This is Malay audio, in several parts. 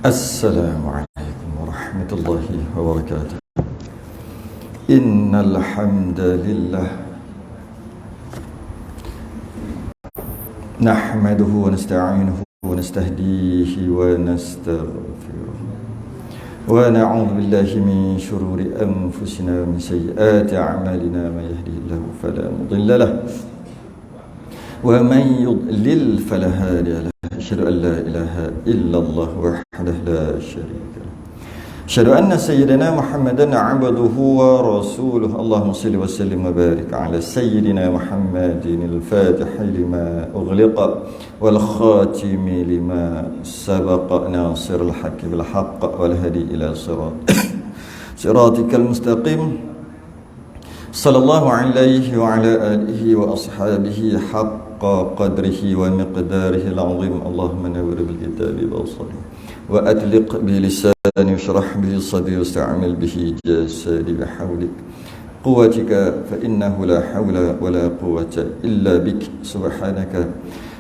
Assalamualaikum warahmatullahi wabarakatuh. Innal hamdalillah nahmaduhu wa nasta'inuhu wa nastahdihi wa nastaghfiruh wa na'udzu billahi min shururi anfusina wa min sayyiati a'malina may yahdihillahu fala mudilla lahu wa man yudlil fala hadiya lahu. Asyhadu an la ilaha illallah wahdahu la syarika lahu. Asyhadu anna sayyidina Muhammadan 'abduhu wa rasuluhu. Allahumma shalli wa sallim wa barik ala sayyidina Muhammadin al-fatih lima ughliqa wal khatimi lima sabaqa nasirul haqqi bil haqq wal hadi ila siratikal mustaqim. Sallallahu alaihi wa ala alihi wa ashabihi haqqa qadrihi wa miqdarihi al-azim. Allahumma nawwir bil kitabi basari wa atliq bi lisani washrah bi sadri wasta'mil bihi jasadi bihawlik quwwatika fa innahu la hawla wa la quwwata illa bik subhanaka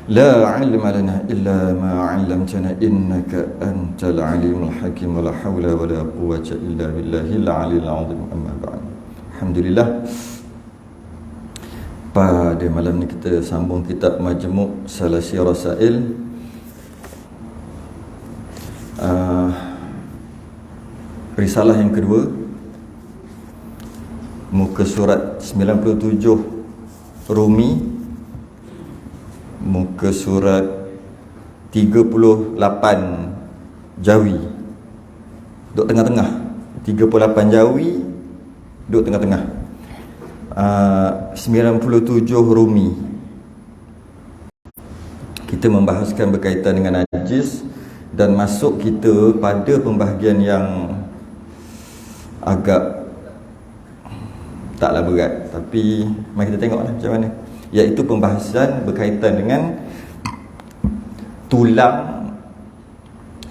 la ilma lana illa ma 'allamtana innaka antal alimul hakim wa la hawla wa la quwwata illa billahil aliyyil azim. Amma ba'd. Alhamdulillah, pada malam ni kita sambung kitab Majmu' Salasi Rasail, risalah yang kedua, muka surat 97 Rumi, muka surat 38 Jawi, duduk tengah-tengah. 38 Jawi duduk tengah-tengah. 97 Rumi, kita membahaskan berkaitan dengan najis, dan masuk kita pada pembahagian yang agak taklah berat, tapi mari kita tengoklah macam mana, iaitu pembahasan berkaitan dengan tulang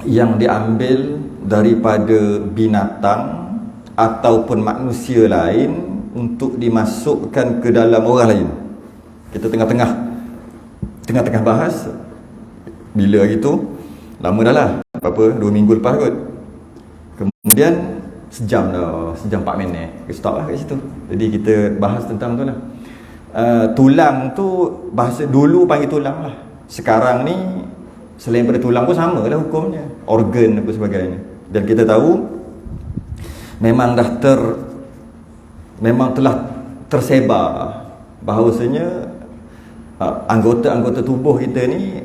yang diambil daripada binatang ataupun manusia lain untuk dimasukkan ke dalam orang lain. Kita tengah-tengah bahas. Bila hari tu, lama dah lah, apa 2 minggu lepas kot. Kemudian sejam 4 minit stop lah kat situ. Jadi kita bahas tentang tu lah. Tulang tu, bahasa dulu panggil tulang lah. Sekarang ni selain pada tulang pun sama lah hukumnya, organ apa sebagainya. Dan kita tahu memang telah tersebar bahawasanya anggota-anggota tubuh kita ni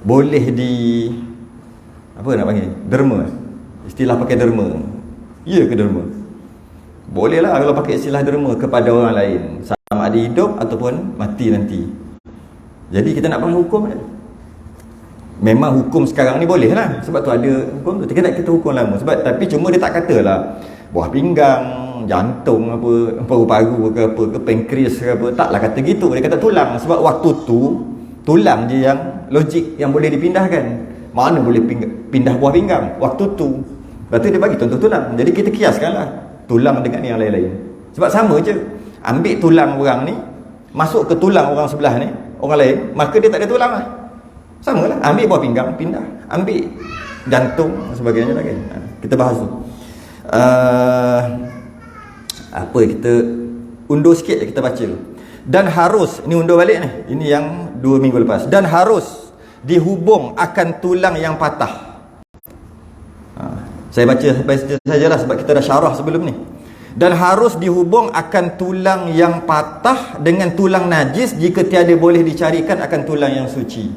boleh apa nak panggil, derma. Istilah pakai derma. Ya ke derma? Boleh lah kalau pakai istilah derma kepada orang lain, sama ada hidup ataupun mati nanti. Jadi kita nak panggil hukum dia. Memang hukum sekarang ni boleh lah, sebab tu ada hukum tu. Kita hukum lama sebab, tapi cuma dia tak katalah buah pinggang, jantung apa, paru-paru ke apa, ke pankreas ke apa, taklah kata gitu. Dia kata tulang, sebab waktu tu tulang je yang logik yang boleh dipindahkan. Mana boleh pindah buah pinggang waktu tu. Lepas tu dia bagi contoh tulang. Jadi kita kiaskanlah tulang dengan yang lain-lain, sebab sama je. Ambil tulang orang ni, masuk ke tulang orang sebelah ni, orang lain, maka dia tak ada tulang lah. Sama lah. Ambil buah pinggang, pindah. Ambil jantung sebagainya lah kan. Kita bahas tu. Apa, kita undur sikit je, kita baca. Dan harus, ini undur balik ni, ini yang 2 minggu lepas. Dan harus dihubung akan tulang yang patah. Saya baca sampai sajalah sebab kita dah syarah sebelum ni. Dan harus dihubung akan tulang yang patah dengan tulang najis jika tiada boleh dicarikan akan tulang yang suci.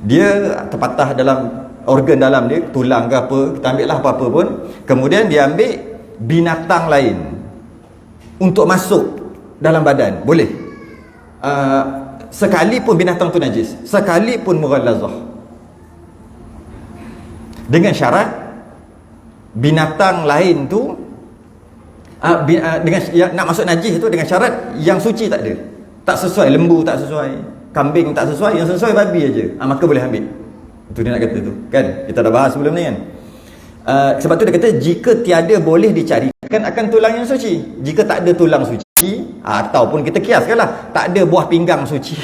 Dia terpatah dalam organ dalam dia, tulang ke apa, kita ambil lah apa-apa pun. Kemudian dia ambil binatang lain untuk masuk dalam badan, boleh. Sekalipun binatang tu najis, sekalipun mughallazah. Dengan syarat binatang lain tu dengan nak masuk najis tu dengan syarat yang suci tak ada. Tak sesuai, lembu tak sesuai, kambing tak sesuai, yang sesuai babi aja. Maka boleh ambil. Itu dia nak kata tu, kan? Kita dah bahas sebelum ni kan. Sebab tu dia kata jika tiada boleh dicarikan akan tulang yang suci. Jika tak ada tulang suci, ataupun kita kiaskanlah, tak ada buah pinggang suci.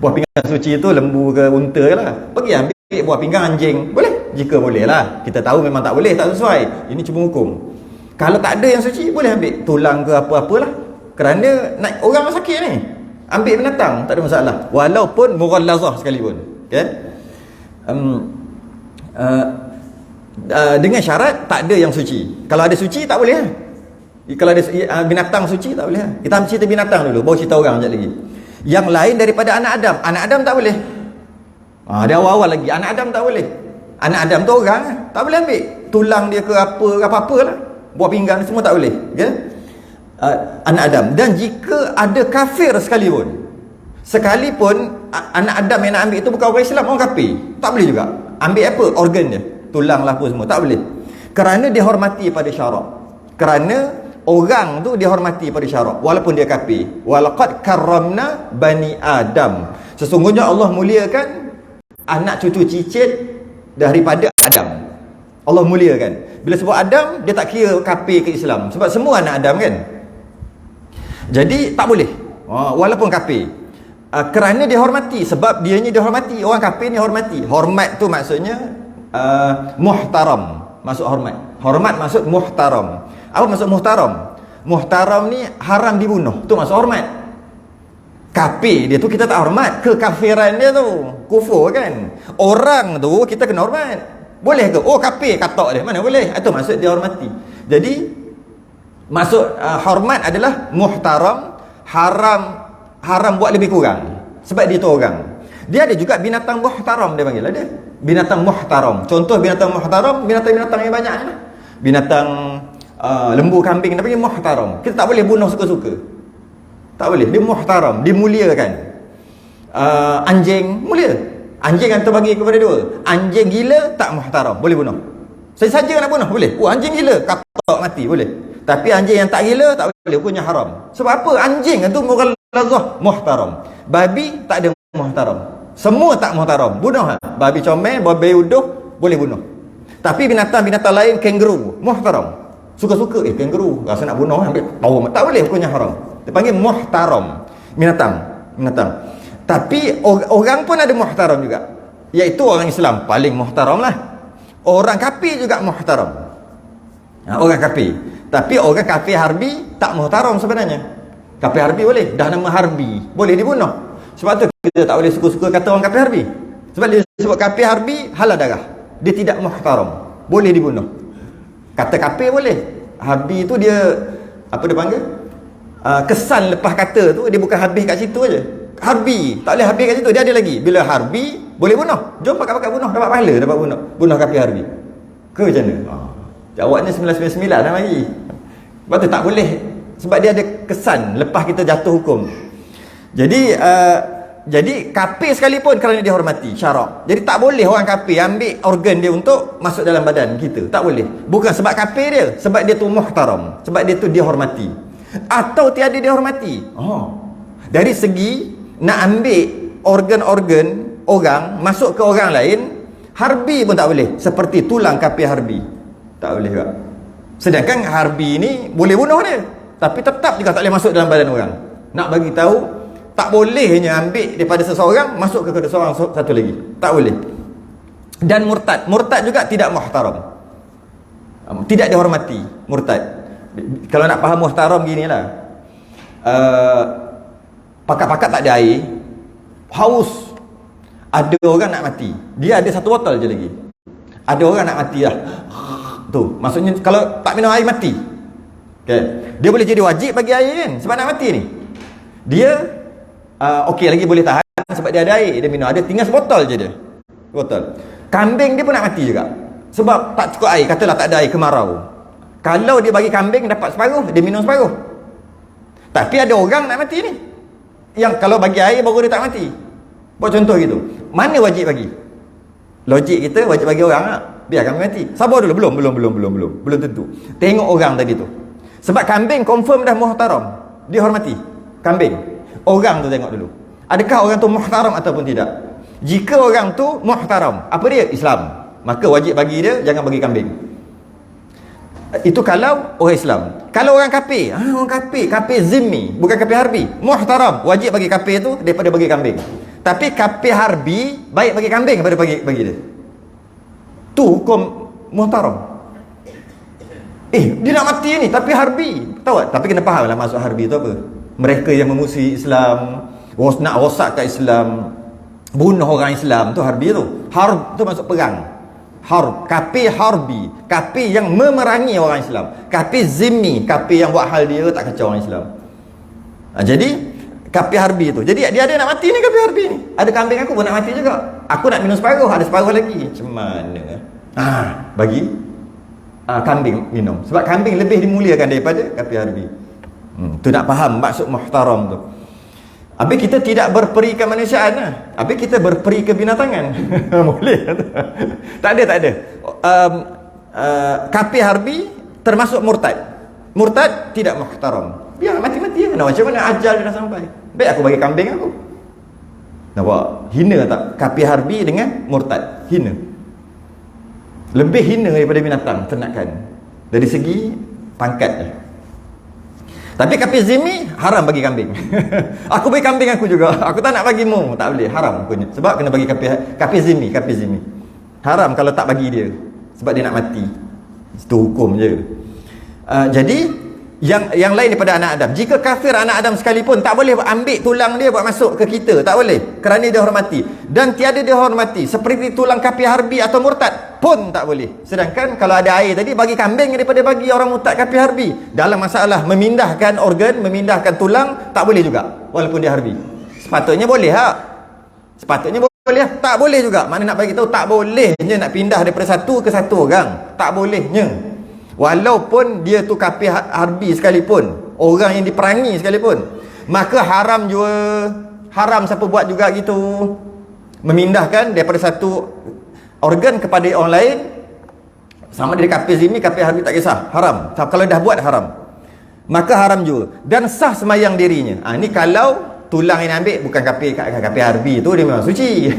Buah pinggang suci tu lembu ke unta lah. Pergi ambil buah pinggang anjing, boleh. jika boleh lah. Kita tahu memang tak boleh, tak sesuai. Ini cuma hukum. Kalau tak ada yang suci, boleh ambil tulang ke apa-apalah. Kerana orang sakit ni, ambil binatang, tak ada masalah. Walaupun mughallazah sekalipun. Okay? Dengan syarat tak ada yang suci. Kalau ada suci, tak boleh lah. Kalau ada binatang suci, tak boleh lah. Kita ambil cerita binatang dulu, baru cerita orang sekejap lagi. Yang lain daripada anak Adam. Anak Adam tak boleh. Dia awal-awal lagi, anak Adam tak boleh. Anak Adam tu orang, tak boleh ambil tulang dia ke apa-apa lah. Buah pinggang semua tak boleh. Okay? Anak Adam. Dan jika ada kafir sekalipun anak Adam yang nak ambil itu bukan orang Islam, orang kafir, tak boleh juga. Ambil apa? Organ dia, tulang lah apa semua, tak boleh. Kerana dihormati pada syarak. Kerana orang tu dihormati pada syarak walaupun dia kafir. Walaqad karramna bani Adam. Sesungguhnya Allah muliakan anak cucu cicit daripada Adam. Allah muliakan. Bila sebut Adam, dia tak kira kafir ke Islam. Sebab semua anak Adam kan. Jadi tak boleh. Walaupun kafir. Kerana dihormati. Sebab dianya dihormati. Orang kafir ni hormati. Hormat tu maksudnya muhtaram. Maksud hormat. Hormat maksud muhtaram. Apa maksud muhtaram? Muhtaram ni haram dibunuh. Tu maksud hormat. Kafir dia tu kita tak hormat. Kekafiran dia tu kufur kan. Orang tu kita kena hormat. Boleh ke? Kafir katak dia. Mana boleh? Itu maksud dia hormati. Jadi maksud hormat adalah muhtaram, haram buat lebih kurang. Sebab dia tu orang. Dia ada juga binatang muhtaram, dia panggil ada. Binatang muhtaram. Contoh binatang muhtaram, binatang-binatang yang banyak ni. Binatang lembu, kambing, dia panggil muhtaram. Kita tak boleh bunuh suka-suka. Tak boleh. Dia muhtaram, dimuliakan. Anjing mulia. Anjing yang terbagi kepada dua. Anjing gila tak muhtaram, boleh bunuh. Saya saja nak bunuh, boleh. Anjing gila, katak mati, boleh. Tapi anjing yang tak gila, tak boleh, hukumnya haram. Sebab apa? Anjing itu mughallazah, muhtaram. Babi tak ada muhtaram. Semua tak muhtaram, bunuh lah. Babi comel, babi uduh, boleh bunuh. Tapi binatang-binatang lain, kangaroo, muhtaram. Suka-suka, kangaroo, rasa nak bunuh, ambil tahu, tak boleh, hukumnya haram. Dia panggil muhtaram. Binatang. Tapi orang pun ada muhtaram juga, iaitu orang Islam paling muhtaram lah. Orang kafir juga muhtaram. Orang kafir. Tapi orang kafir harbi tak muhtaram sebenarnya. Kafir harbi boleh, dah nama harbi, boleh dibunuh. Sebab tu kita tak boleh suka-suka kata orang kafir harbi. Sebab dia sebut kafir harbi, halal darah. Dia tidak muhtaram, boleh dibunuh. Kata kafir boleh. Harbi tu dia, apa dia panggil? Kesan lepas kata tu, dia bukan habis kat situ aja. Harbi, tak boleh habis kat situ, dia ada lagi. Bila harbi, boleh bunuh. Jom pakat-pakat bunuh, dapat pahala, dapat bunuh kafir harbi. Ke macam mana? Jawabnya 999 dah lagi. Sebab tu tak boleh. Sebab dia ada kesan lepas kita jatuh hukum. Jadi kafir sekalipun kerana dia hormati syarak. Jadi tak boleh orang kafir ambil organ dia untuk masuk dalam badan kita. Tak boleh. Bukan sebab kafir dia, sebab dia tu muhtaram, sebab dia tu dihormati. Atau tiada dihormati. Dari segi nak ambil organ-organ orang masuk ke orang lain, harbi pun tak boleh. Seperti tulang kafir harbi, tak boleh juga. Sedangkan harbi ni boleh bunuh dia, tapi tetap juga tak boleh masuk dalam badan orang. Nak bagi tahu, tak bolehnya ambil daripada seseorang masuk ke seseorang satu lagi, tak boleh. Dan murtad juga tidak muhtaram, tidak dihormati. Murtad, kalau nak faham muhtaram gini lah, pakat-pakat tak ada air, haus, ada orang nak mati, dia ada satu botol je lagi, ada orang nak mati lah tu, maksudnya kalau tak minum air mati. Okay. Dia boleh jadi wajib bagi air kan, sebab nak mati ni. Dia okey lagi boleh tahan sebab dia ada air, dia minum, ada tinggal sebotol je dia, botol. Kambing dia pun nak mati juga sebab tak cukup air, katalah tak ada air, kemarau. Kalau dia bagi kambing dapat separuh, dia minum separuh. Tapi ada orang nak mati ni, yang kalau bagi air baru dia tak mati. Buat contoh gitu. Mana wajib bagi? Logik kita wajib bagi orang tak? Biar kambing mati. Sabar dulu, belum tentu. Tengok orang tadi tu. Sebab kambing confirm dah muhtaram, dia hormati kambing. Orang tu tengok dulu, adakah orang tu muhtaram ataupun tidak. Jika orang tu muhtaram, apa dia? Islam, maka wajib bagi dia, jangan bagi kambing. Itu kalau orang Islam. Kalau orang kafir, kafir zimmi, bukan kafir harbi, muhtaram, wajib bagi kafir tu daripada bagi kambing. Tapi kafir harbi baik bagi kambing daripada bagi dia. Tu hukum muhtaram. Dia nak mati ni tapi harbi. Tahu tak? Tapi kena faham lah maksud harbi tu apa. Mereka yang memusuhi Islam, nak rosakkan Islam, bunuh orang Islam, tu harbi tu. Harb tu maksud perang. Harb, kafir harbi, kafir yang memerangi orang Islam. Kafir zimmi, kafir yang buat hal dia tak kacau orang Islam. Jadi kafir harbi tu. Jadi dia ada nak mati ni kafir harbi ni. Ada kambing aku pun nak mati juga. Aku nak minum separuh, ada separuh lagi. Macam mana? Bagi kambing minum. Sebab kambing lebih dimuliakan daripada kafir harbi. Tu nak faham maksud muhtaram tu. Habis kita tidak berperi kemanusiaan lah. Habis kita berperi kebinatangan. Boleh. Tak ada. Kafir harbi termasuk murtad. Murtad tidak muhtaram. Biar mati-mati lah. Macam mana ajal dia dah sampai. Baik aku bagi kambing aku. Nampak? Hina tak? Kafir harbi dengan murtad. Hina. Lebih hina daripada binatang ternakan. Dari segi pangkat. Tapi kafir zimmi haram bagi kambing. Aku bagi kambing aku juga. Aku tak nak bagi mu, tak boleh, haram punya. Sebab kena bagi kafir zimmi. Haram kalau tak bagi dia. Sebab dia nak mati. Itu hukum je. Jadi yang lain daripada anak Adam. Jika kafir anak Adam sekalipun tak boleh ambil tulang dia buat masuk ke kita, tak boleh. Kerana dia hormati. Dan tiada dia hormati seperti tulang kafir harbi atau murtad pun tak boleh. Sedangkan kalau ada air tadi bagi kambing daripada bagi orang murtad kafir harbi. Dalam masalah memindahkan organ, memindahkan tulang tak boleh juga walaupun dia harbi. Sepatutnya boleh tak? Sepatutnya boleh. Tak boleh juga. Mana nak bagi tahu tak bolehnya nak pindah daripada satu ke satu orang. Tak bolehnya. Walaupun dia tu kafir harbi sekalipun, orang yang diperangi sekalipun, maka haram juga. Haram siapa buat juga gitu. Memindahkan daripada satu organ kepada orang lain. Sama dia kafir zimmi, kafir harbi tak kisah. Haram. Kalau dah buat haram. Maka haram juga. Dan sah semayang dirinya. Ni kalau tulang yang ambil bukan kafir harbi tu, dia memang suci.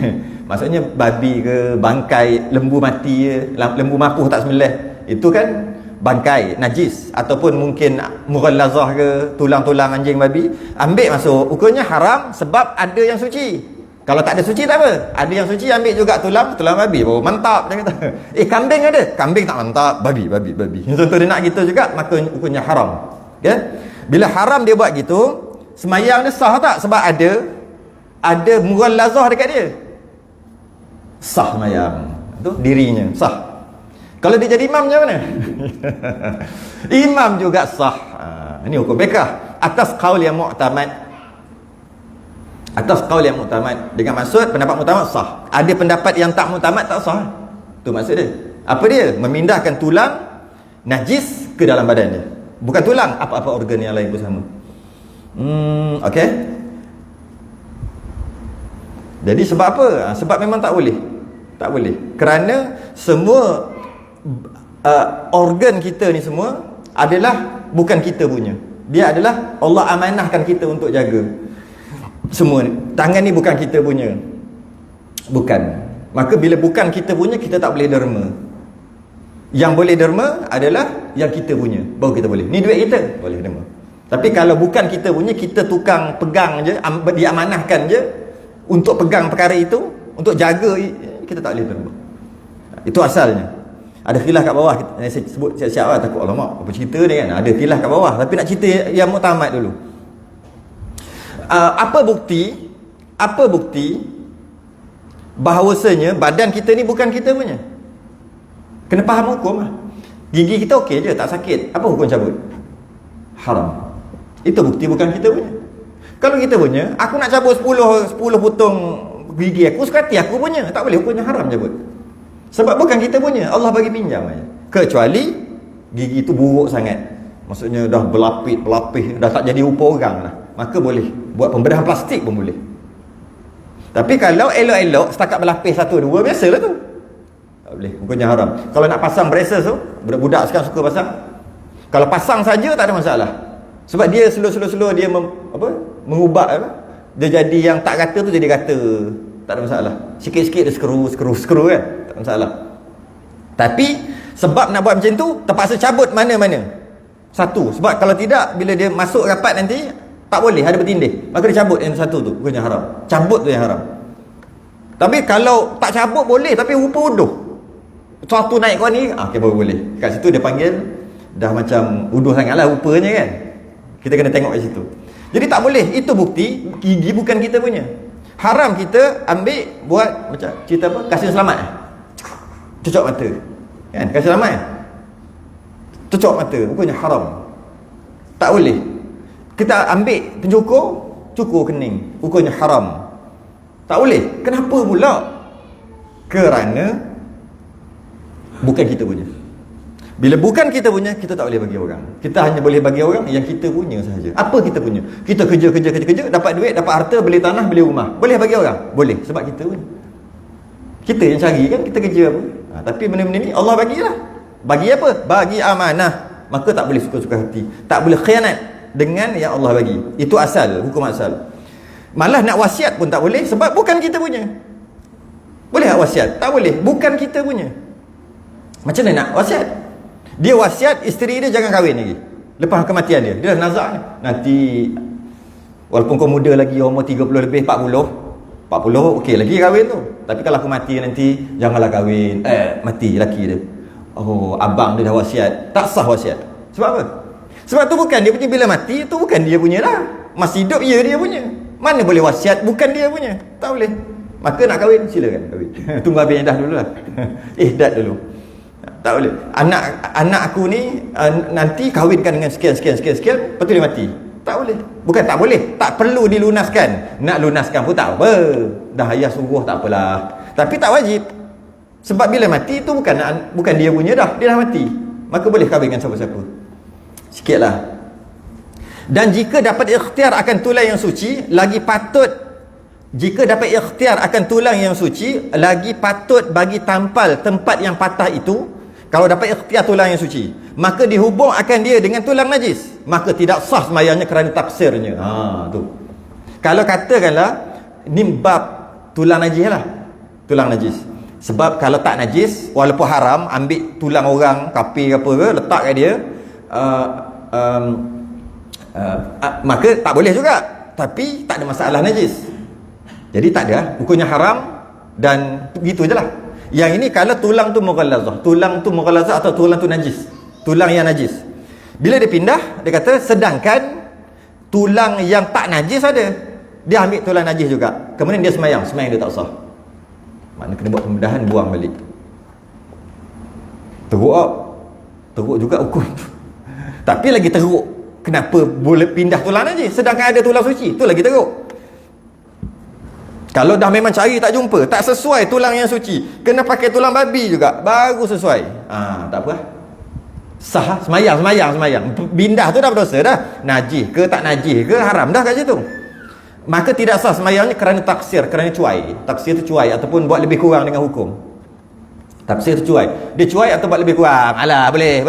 Maksudnya babi ke, bangkai lembu mati ke, lembu mapuh tak sembelih, itu kan bangkai najis, ataupun mungkin mughallazah ke, tulang-tulang anjing babi, ambil masuk, ukurnya haram sebab ada yang suci. Kalau tak ada suci tak apa, ada yang suci ambil juga tulang babi, mantap dia kata. Kambing ada, kambing tak mantap, babi. Contoh dia nak gitu juga, maka ukurnya haram. Bila haram dia buat gitu, semayang dia sah tak? Sebab ada mughallazah dekat dia, sah semayang tu, dirinya sah. Kalau dia jadi imam macam mana? Imam juga sah. Ini hukum fiqh atas qaul yang mu'tamad. Atas qaul yang mu'tamad, dengan maksud pendapat mu'tamad sah. Ada pendapat yang tak mu'tamad tak sah. Tu maksud dia. Apa dia? Memindahkan tulang najis ke dalam badan dia. Bukan tulang, apa-apa organ yang lain pun sama. Okey. Jadi sebab apa? Sebab memang tak boleh. Tak boleh. Kerana semua organ kita ni semua adalah bukan kita punya. Dia adalah Allah amanahkan kita untuk jaga. Semua ni. Tangan ni bukan kita punya. Bukan. Maka bila bukan kita punya, kita tak boleh derma. Yang boleh derma adalah yang kita punya. Baru kita boleh. Ni duit kita, boleh derma. Tapi kalau bukan kita punya, kita tukang pegang je, diamanahkan je untuk pegang perkara itu, untuk jaga, kita tak boleh derma. Itu asalnya. Ada khilaf kat bawah, saya sebut siap-siap lah, takut alamak apa cerita ni kan. Ada khilaf kat bawah, tapi nak cerita yang muktamad dulu. Apa bukti bahawasanya badan kita ni bukan kita punya? Kena faham hukum lah. Gigi kita okey je, tak sakit. Apa hukum cabut? Haram. Itu bukti bukan kita punya. Kalau kita punya, aku nak cabut 10 potong gigi aku, sekati aku punya, tak boleh, hukumnya haram cabut. Sebab bukan kita punya, Allah bagi pinjam aja. Kecuali gigi itu buruk sangat, maksudnya dah berlapis, dah tak jadi rupa orang lah, maka boleh buat pembedahan plastik pun boleh. Tapi kalau elok-elok setakat berlapis 1-2, biasalah tu, tak boleh, hukumnya haram. Kalau nak pasang braces tu, budak-budak sekarang suka pasang. Kalau pasang saja tak ada masalah, sebab dia slow dia mengubah dia jadi yang tak rata tu jadi rata, tak ada masalah. Sikit-sikit dia skru kan, tak ada masalah. Tapi sebab nak buat macam tu, terpaksa cabut mana-mana satu. Sebab kalau tidak, bila dia masuk rapat nanti tak boleh, ada bertindih, maka dia cabut yang satu tu, hukumnya haram. Cabut tu yang haram. Tapi kalau tak cabut boleh, tapi rupa uduh, Suatu naik kau ni, okey baru boleh. Kat situ dia panggil dah macam uduh sangatlah rupanya kan. Kita kena tengok kat situ. Jadi tak boleh. Itu bukti gigi bukan kita punya. Haram kita ambil buat macam cerita apa? Kasih selamat. Cucuk mata. Kan? Kasih selamat. Cucuk mata. Bukannya haram. Tak boleh. Kita ambil cukur kening. Bukannya haram. Tak boleh. Kenapa pula? Kerana bukan kita punya. Bila bukan kita punya, kita tak boleh bagi orang. Kita hanya boleh bagi orang yang kita punya sahaja. Apa kita punya? Kita kerja, dapat duit, dapat harta, beli tanah, beli rumah. Boleh bagi orang? Boleh, sebab kita punya. Kita yang cari kan, kita kerja apa? Tapi benda-benda ni Allah bagilah. Bagi apa? Bagi amanah. Maka tak boleh suka-suka hati. Tak boleh khianat dengan yang Allah bagi. Itu asal, hukum asal. Malah nak wasiat pun tak boleh sebab bukan kita punya. Boleh tak wasiat? Tak boleh, bukan kita punya. Macam mana nak wasiat? Dia wasiat isteri dia jangan kahwin lagi lepas kematian dia. Dia dah nazak ni. Nanti walaupun kau muda lagi, umur 30 lebih, 40 okey lagi kahwin tu. Tapi kalau aku mati nanti janganlah kahwin. Mati laki dia. Oh, abang dia dah wasiat. Tak sah wasiat. Sebab apa? Sebab tu bukan dia punya. Bila mati tu bukan dia punya dah. Masih hidup ya dia punya. Mana boleh wasiat bukan dia punya? Tak boleh. Maka nak kahwin silakan kahwin. Tunggu habis dah dululah. Ihdat dulu. Tak boleh. Anak aku ni nanti kahwinkan dengan sekian, lepas tu dia mati. Tak boleh. Bukan tak boleh, tak perlu dilunaskan. Nak lunaskan pun tak apa. Dah ayah sungguh tak apalah. Tapi tak wajib. Sebab bila mati tu bukan dia punya dah. Dia dah mati. Maka boleh kahwinkan siapa-siapa. Sikitlah. Dan jika dapat ikhtiar akan tulang yang suci, lagi patut. Jika dapat ikhtiar akan tulang yang suci, lagi patut bagi tampal tempat yang patah itu. Kalau dapat ikhtiar tulang yang suci, maka dihubung akan dia dengan tulang najis, maka tidak sah sembahyangnya kerana taksirnya. Tu. Kalau katakanlah ni bab tulang najis lah. Tulang najis. Sebab kalau tak najis, walaupun haram, ambil tulang orang, kafir apa ke, letak kat dia, maka tak boleh juga. Tapi tak ada masalah najis. Jadi tak ada, hukumnya haram dan begitu je lah. Yang ini kalau tulang tu mughallazah atau tulang tu najis. Tulang yang najis. Bila dia pindah, dia kata sedangkan tulang yang tak najis ada. Dia ambil tulang najis juga. Kemudian dia semayang dia tak sah. Maknanya kena buat pembedahan, buang balik. Teruk juga hukum tu. Tapi lagi teruk, kenapa boleh pindah tulang najis sedangkan ada tulang suci? Tu lagi teruk. Kalau dah memang cari tak jumpa, tak sesuai tulang yang suci, kena pakai tulang babi juga baru sesuai. Tak apa. Sah, semayang. Pindah tu dah berdosa dah. Najis ke tak najis ke, haram dah kat situ. Maka tidak sah semayangnya kerana taksir, kerana cuai. Taksir tu cuai ataupun buat lebih kurang dengan hukum. Taksir tu cuai. Dia cuai atau buat lebih kurang. Alah, boleh.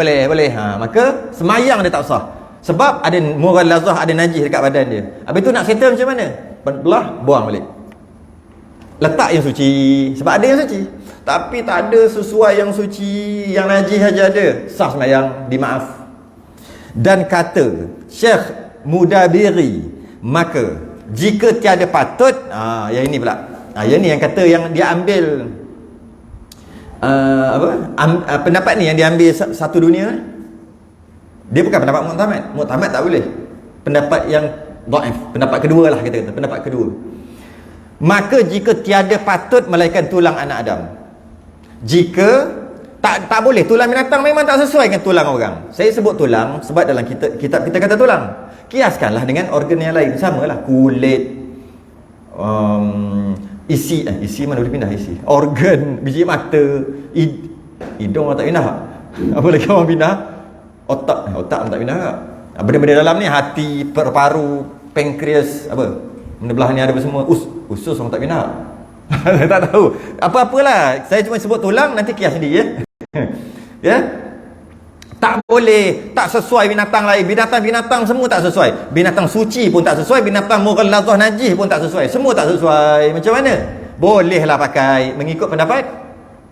Maka semayang dia tak sah. Sebab ada mughallazah, ada najis dekat badan dia. Habis tu nak settle macam mana? Belah, buang balik. Letak yang suci. Sebab ada yang suci, tapi tak ada sesuai yang suci, yang najis saja ada, sah sembahyang, dimaaf. Dan kata Syekh Mudabiri, maka jika tiada patut, yang ini pula, yang ni yang kata yang dia ambil pendapat ni yang dia ambil satu dunia. Dia bukan pendapat Mu'tamad tak boleh. Pendapat yang dhaif, pendapat kedua lah kita kata, pendapat kedua. Maka jika tiada patut melainkan tulang anak Adam. Jika tak boleh, tulang binatang memang tak sesuai dengan tulang orang. Saya sebut tulang sebab dalam kitab kita kata tulang. Kiaskanlah dengan organ yang lain, samalah. Kulit, isi mana boleh pindah isi? Organ, biji mata, hidung tak pindah. Apa lagi orang pindah? Otak pun tak pindah tak? Benda-benda dalam ni, hati, paru, pankreas, apa? Benda belah ni ada semua. Usus orang tak pindah. Saya tak tahu. Apa-apalah. Saya cuma sebut tulang, nanti kias sendiri ya. Ya. Tak boleh, tak sesuai binatang lain. Binatang semua tak sesuai. Binatang suci pun tak sesuai, binatang mughallazah najis pun tak sesuai. Semua tak sesuai. Macam mana? Bolehlah pakai mengikut pendapat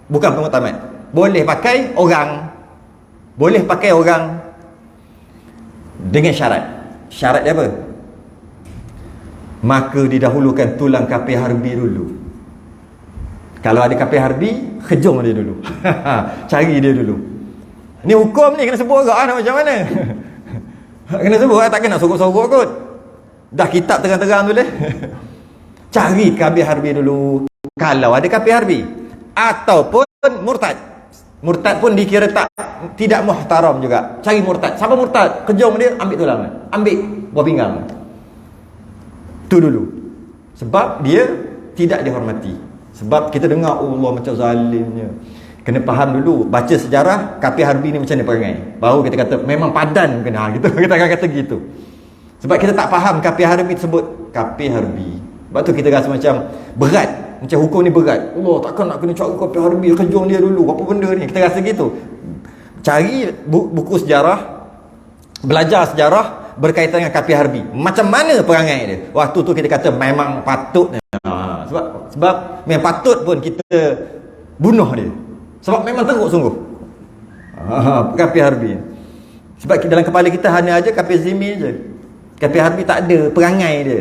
bukan Mu'tamad. Boleh pakai orang. Boleh pakai orang dengan syarat. Syarat dia apa? Maka didahulukan tulang kafir harbi dulu. Kalau ada kafir harbi, kejong dia dulu. Cari dia dulu. Ni hukum ni kena sebut agak nak macam mana? Kena sebut, takkan nak sorok-sorok kot. Dah kitab terang-terang tu dah. Cari kafir harbi dulu. Kalau ada kafir harbi ataupun murtad. Murtad pun dikira tidak muhtaram juga. Cari murtad. Siapa murtad? Kejong dia, ambil tulang. Ambil buah pinggang. Tu dulu. Sebab dia tidak dihormati. Sebab kita dengar Allah macam zalimnya. Kena faham dulu, baca sejarah kafir harbi ni macam mana perangai. Baru kita kata memang padan kena gitu. Kita akan kata gitu. Sebab kita tak faham kafir harbi tersebut kafir harbi. Sebab tu kita rasa macam berat. Macam hukum ni berat. Allah takkan nak kena cari kafir harbi, kejong dia dulu. Apa benda ni? Kita rasa gitu. Cari buku sejarah, belajar sejarah berkaitan dengan kafir harbi. Macam mana perangai dia? Waktu tu kita kata memang patut. Sebab memang patut pun kita bunuh dia. Sebab memang teruk sungguh. Kafir harbi. Sebab dalam kepala kita hanya aja kafir zimmi je. Kafir harbi tak ada perangai dia.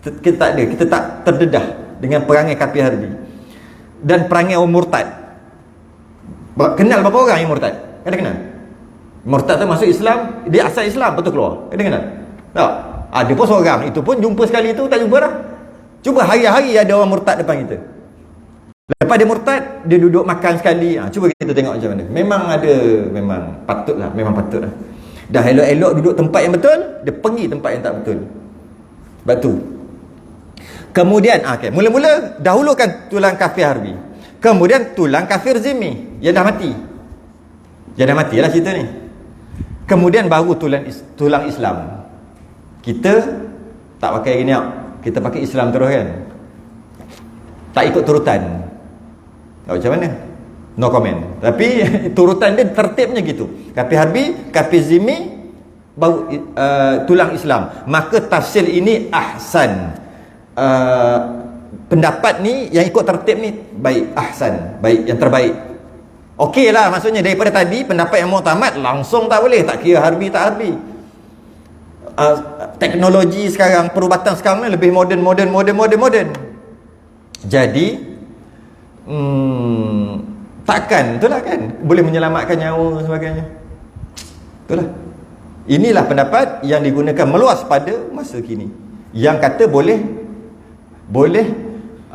Kita tak ada. Kita tak terdedah dengan perangai kafir harbi. Dan perangai orang murtad. Kenal berapa orang yang murtad? Ada kenal? Murtad tu masuk Islam, dia asal Islam betul keluar. Ada kenal? Tak. Ada pun seorang, itu pun jumpa sekali tu tak jumpa dah. Cuba hari-hari ada orang murtad depan kita. Lepas dia murtad, dia duduk makan sekali. Cuba kita tengok macam mana. Memang ada, memang patut lah. Dah elok-elok duduk tempat yang betul, dia pergi tempat yang tak betul. Sebab tu. Kemudian, okay, mula-mula dahulukan tulang kafir harbi. Kemudian tulang kafir zimmi, yang dah mati. Yang dah mati lah cerita ni. Kemudian baru tulang Islam. Kita tak pakai gini, kita pakai Islam terus kan. Tak ikut turutan. Tak macam mana? No comment. Tapi turutan dia tertibnya gitu. Kafir harbi, kafir zimmi, baru tulang Islam. Maka tafsir ini ahsan. Pendapat ni yang ikut tertib ni baik, ahsan, baik, yang terbaik. Okey lah, maksudnya daripada tadi pendapat yang mu'tamad langsung tak boleh, tak kira harbi tak harbi. Teknologi sekarang, perubatan sekarang ni lebih moden. Jadi takkan, itulah kan, boleh menyelamatkan nyawa dan sebagainya. Itulah. Inilah pendapat yang digunakan meluas pada masa kini. Yang kata boleh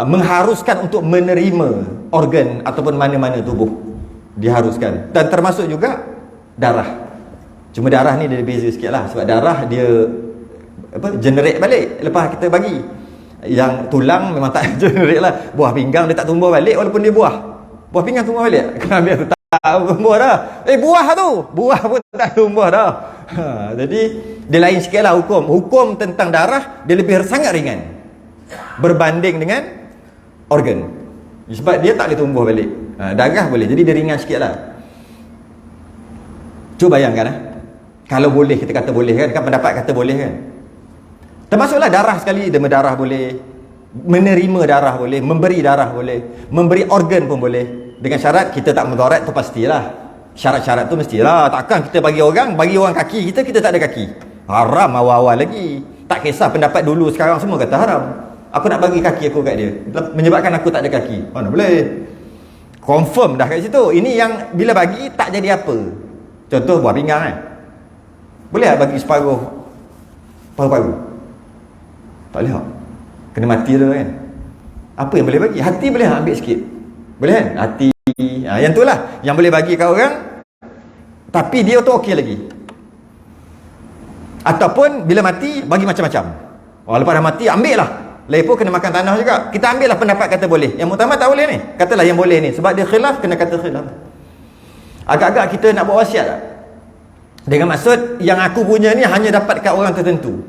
mengharuskan untuk menerima organ ataupun mana-mana tubuh. Diharuskan. Dan termasuk juga darah. Cuma darah ni dia beza sikit lah. Sebab darah dia generate balik lepas kita bagi. Yang tulang memang tak generate lah. Buah pinggang dia tak tumbuh balik walaupun dia buah. Buah pinggang tumbuh balik. Kena ambil tu tak tumbuh dah. Buah tu. Buah pun tak tumbuh dah. Jadi dia lain sikit lah hukum. Hukum tentang darah dia lebih sangat ringan berbanding dengan organ. Sebab dia tak boleh tumbuh balik. Darah boleh. Jadi dia ringan sikit lah. Cuba bayangkan kalau boleh, kita kata boleh kan pendapat kata boleh kan. Termasuklah darah sekali. Derma darah boleh, menerima darah boleh, memberi darah boleh, memberi organ pun boleh. Dengan syarat kita tak mudarat tu pastilah. Syarat-syarat tu mestilah. Takkan kita bagi orang kaki kita tak ada kaki. Haram awal-awal lagi. Tak kisah pendapat dulu sekarang semua kata haram. Aku nak bagi kaki aku kat dia menyebabkan aku tak ada kaki. Mana boleh. Confirm dah kat situ. Ini yang bila bagi tak jadi apa. Contoh buah pinggang kan. Boleh tak bagi separuh paru-paru? Tak boleh tak? Kena mati tu kan. Apa yang boleh bagi? Hati boleh tak ambil sikit? Boleh kan? Hati. Yang tu lah yang boleh bagi kat orang. Tapi dia tu okey lagi. Ataupun bila mati bagi macam-macam. Lepas dah mati ambil lah. Lepas kena makan tanah juga. Kita ambil lah pendapat kata boleh. Yang muktamad tak boleh ni. Katalah yang boleh ni. Sebab dia khilaf, kena kata khilaf. Agak-agak kita nak buat wasiat tak? Dengan maksud yang aku punya ni hanya dapat kat orang tertentu.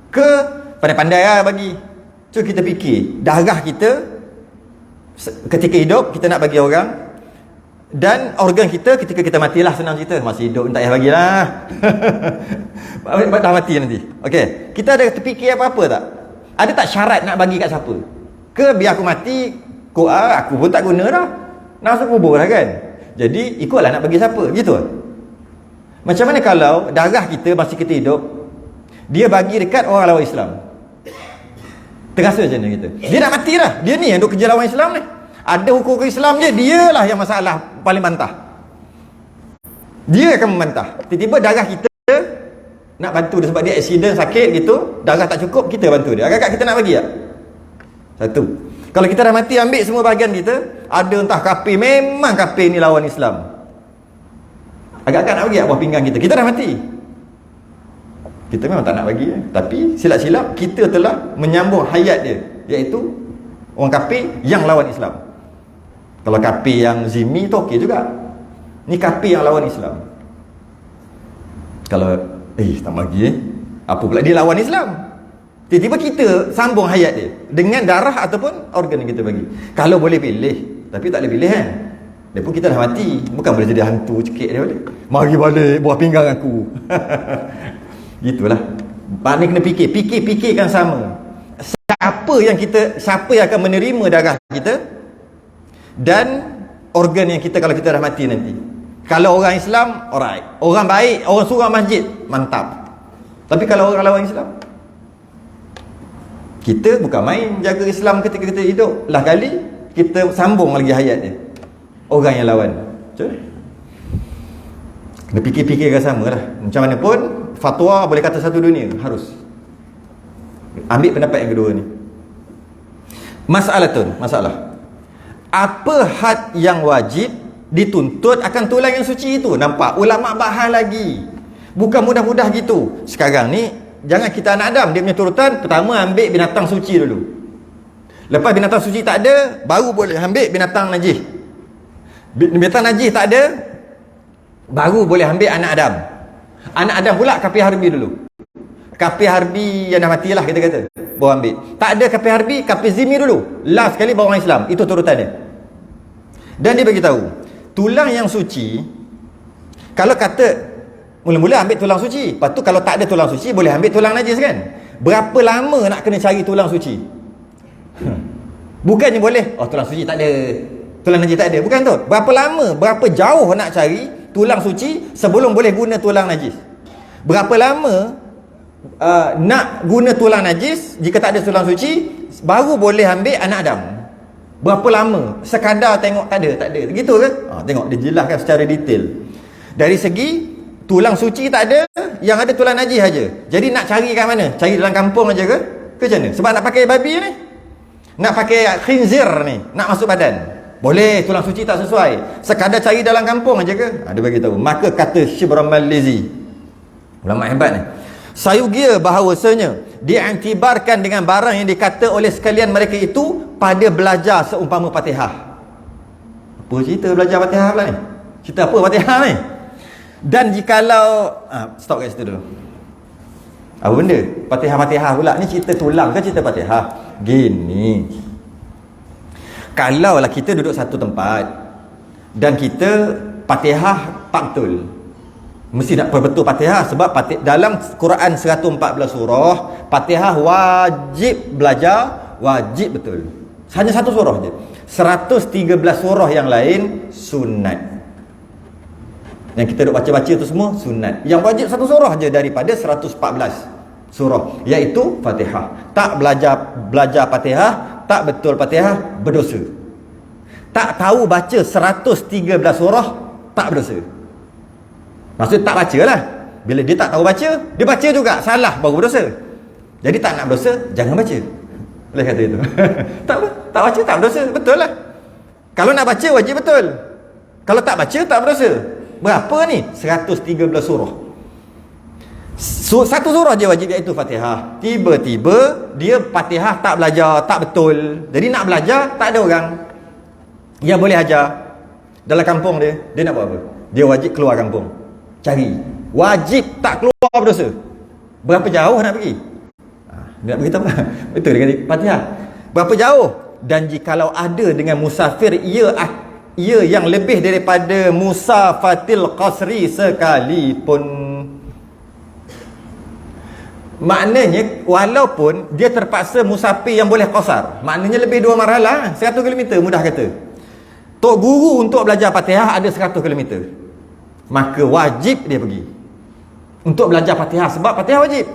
Ke pandai-pandai lah bagi. So kita fikir darah kita ketika hidup kita nak bagi orang. Dan organ kita ketika kita matilah, senang cerita. Masih hidup tak payah bagilah. Dah mati nanti. Okey, kita ada terfikir apa-apa tak? Ada tak syarat nak bagi kat siapa? Ke biar aku mati, aku pun tak guna dah. Nak masuk kubur lah kan. Jadi ikutlah nak bagi siapa. Gitu. Macam mana kalau darah kita masa kita hidup dia bagi dekat orang lawan Islam? Terasa macam mana kita? Dia nak mati lah. Dia ni yang duk kerja lawan Islam ni. Ada hukum Islam je, dialah yang masalah paling bantah. Dia akan membantah. Tiba-tiba darah kita nak bantu dia sebab dia accident sakit gitu, darah tak cukup, kita bantu dia. Agak-agak kita nak bagi tak? Satu. Kalau kita dah mati ambil semua bahagian kita, ada entah kafir, memang kafir ni lawan Islam. Agak-agak nak bagi tak buah pinggang kita? Kita dah mati. Kita memang tak nak bagi, tapi silap-silap kita telah menyambung hayat dia, iaitu orang kafir yang lawan Islam. Kalau kafir yang zimmi tu okey juga. Ni kafir yang lawan Islam. Kalau tak bagi apa pula dia lawan Islam? Tiba-tiba kita sambung hayat dia dengan darah ataupun organ yang kita bagi. Kalau boleh pilih, tapi tak boleh pilih kan. Dia pun kita dah mati, bukan boleh jadi hantu cekik dia balik. Mari balik buah pinggang aku. Gitulah. Maknanya kena fikirkan sama. Siapa yang akan menerima darah kita dan organ yang kita kalau kita dah mati nanti. Kalau orang Islam, alright. Orang baik, orang surau masjid, mantap. Tapi kalau orang lawan Islam, kita bukan main jaga Islam ketika kita hidup. Lah kali kita sambung lagi hayat dia, orang yang lawan. Betul? Kena fikirkan sama lah. Macam mana pun fatwa boleh kata satu dunia, harus ambil pendapat yang kedua ni. Masalah apa had yang wajib dituntut akan tulang yang suci itu? Nampak ulama bahas lagi, bukan mudah-mudah gitu. Sekarang ni jangan kita anak Adam, dia punya turutan pertama ambil binatang suci dulu. Lepas binatang suci tak ada, baru boleh ambil binatang najis. Binatang najis tak ada, baru boleh ambil anak Adam. Anak Adam pula kafir harbi dulu. Kafir harbi yang dah matilah kita kata, baru ambil. Tak ada kafir harbi, kafir zimmi dulu. Last sekali baru orang Islam. Itu turutan dia. Dan dia bagi tahu, tulang yang suci, kalau kata mula-mula ambil tulang suci, lepas tu kalau tak ada tulang suci boleh ambil tulang najis kan? Berapa lama nak kena cari tulang suci? Bukannya boleh, tulang suci tak ada, tulang najis tak ada. Bukan tu. Berapa lama, berapa jauh nak cari tulang suci sebelum boleh guna tulang najis? Berapa lama nak guna tulang najis jika tak ada tulang suci, baru boleh ambil anak Adam? Berapa lama? Sekadar tengok tak ada. Gitu ke? Tengok dia jelaskan secara detail. Dari segi tulang suci tak ada, yang ada tulang najis saja. Jadi nak cari kat mana? Cari dalam kampung aja ke? Ke macam mana? Sebab nak pakai babi ni, nak pakai khinzir ni, nak masuk badan, boleh, tulang suci tak sesuai. Sekadar cari dalam kampung aja ke? Dia bagi tahu. Maka kata Syekh Al-Lizi, ulama hebat ni, sayugia bahawasanya diiktibarkan dengan barang yang dikata oleh sekalian mereka itu pada belajar seumpama Fatihah. Apa cerita belajar Fatihah pula ni? Cerita apa Fatihah ni? Dan jikalau stop kat situ dulu. Apa benda? Fatihah pula ni, cerita tulang ke cerita Fatihah? Gini, kalau lah kita duduk satu tempat dan kita Fatihah tak betul, mesti nak perbetul Fatihah. Sebab dalam Quran 114 surah, Fatihah wajib belajar, wajib betul. Hanya satu surah je. 113 surah yang lain sunat. Yang kita duk baca-baca tu semua sunat. Yang wajib satu surah je daripada 114 surah, iaitu Fatihah. Tak belajar Fatihah, tak betul Fatihah, berdosa. Tak tahu baca 113 surah, tak berdosa. Maksud tak baca lah. Bila dia tak tahu baca, dia baca juga salah, baru berdosa. Jadi tak nak berdosa, jangan baca. Boleh kata itu. tak baca, tak berdosa. Betul lah. Kalau nak baca, wajib betul. Kalau tak baca, tak berdosa. Berapa ni? 113 surah. Satu surah je wajib, iaitu Fatihah. Tiba-tiba dia Fatihah tak belajar, tak betul. Jadi nak belajar, tak ada orang yang boleh ajar. Dalam kampung dia nak buat apa? Dia wajib keluar kampung, cari. Wajib tak keluar berdosa. Berapa jauh nak pergi? Dia nak beritahu. Betul dia kata Fatihah. Berapa jauh? Dan jikalau ada dengan musafir, ia yang lebih daripada musafatil qasri sekalipun. Maknanya walaupun dia terpaksa musafir yang boleh qasar, maknanya lebih 2 marhalah, 100 km mudah kata. Tok guru untuk belajar Fatihah ada 100 km, maka wajib dia pergi untuk belajar Fatihah, sebab Fatihah wajib.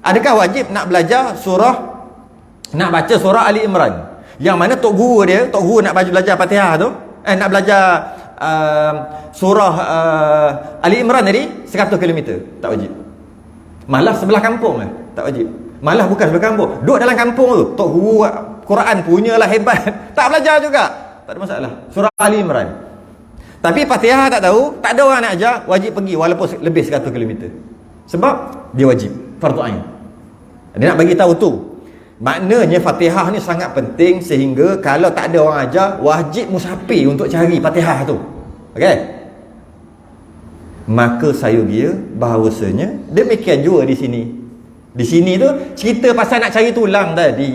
Adakah wajib nak belajar surah, nak baca surah Ali Imran? Yang mana tok guru nak belajar Fatihah tu, nak belajar surah Ali Imran tadi 100 km, tak wajib. Malah sebelah kampung tak wajib. Malah bukan sebelah kampung, duduk dalam kampung tu, tok guru Quran punyalah hebat, tak belajar juga, tak ada masalah. Surah Ali Imran. Tapi Fatihah tak tahu, tak ada orang nak ajar, wajib pergi walaupun lebih 100 km. Sebab dia wajib, fardu ain. Dia nak bagi tahu tu. Maknanya Fatihah ni sangat penting, sehingga kalau tak ada orang ajar, wajib musafir untuk cari Fatihah tu. Okey? Maka saya kira bahawasanya demikian juga di sini. Di sini tu cerita pasal nak cari tulang tadi.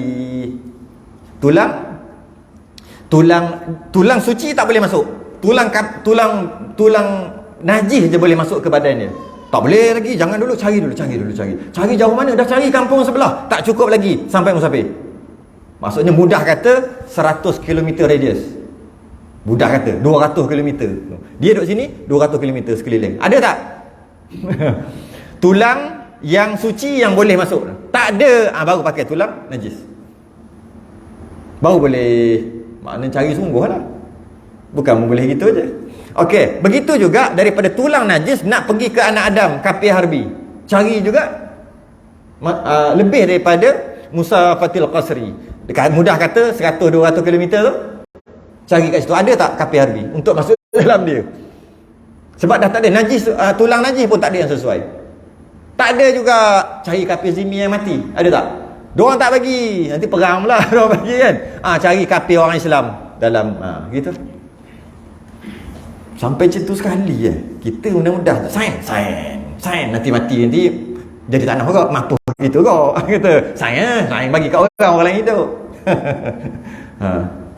Tulang suci tak boleh masuk. Tulang najis je boleh masuk ke badan dia. Tak boleh lagi, jangan dulu, cari. Cari jauh mana? Dah cari kampung sebelah, tak cukup lagi sampai musafir. Maksudnya mudah kata 100 km radius. Mudah kata 200 km. Dia duduk sini 200 km sekeliling. Ada tak? Tulang yang suci yang boleh masuk. Tak ada, baru pakai tulang najis. Baru boleh, maknanya cari sungguh lah. Bukan boleh gitu je. Okey, begitu juga daripada tulang najis nak pergi ke anak Adam, kafir harbi. Cari juga lebih daripada Musa Fatil Qasri. Dekat mudah kata 100-200 km tu. Cari kat situ ada tak kafir harbi untuk masuk dalam dia. Sebab dah tak ada najis, tulang najis pun tak ada yang sesuai. Tak ada juga cari kafir zimmi yang mati. Ada tak? Diorang tak bagi, nanti perang pula diorang bagi kan. Cari kafir orang Islam dalam gitu. Sampai macam tu sekali kita mudah-mudah sign nanti mati, nanti jadi tanah kau mampu gitu kau kata sign bagi kat orang lain hidup.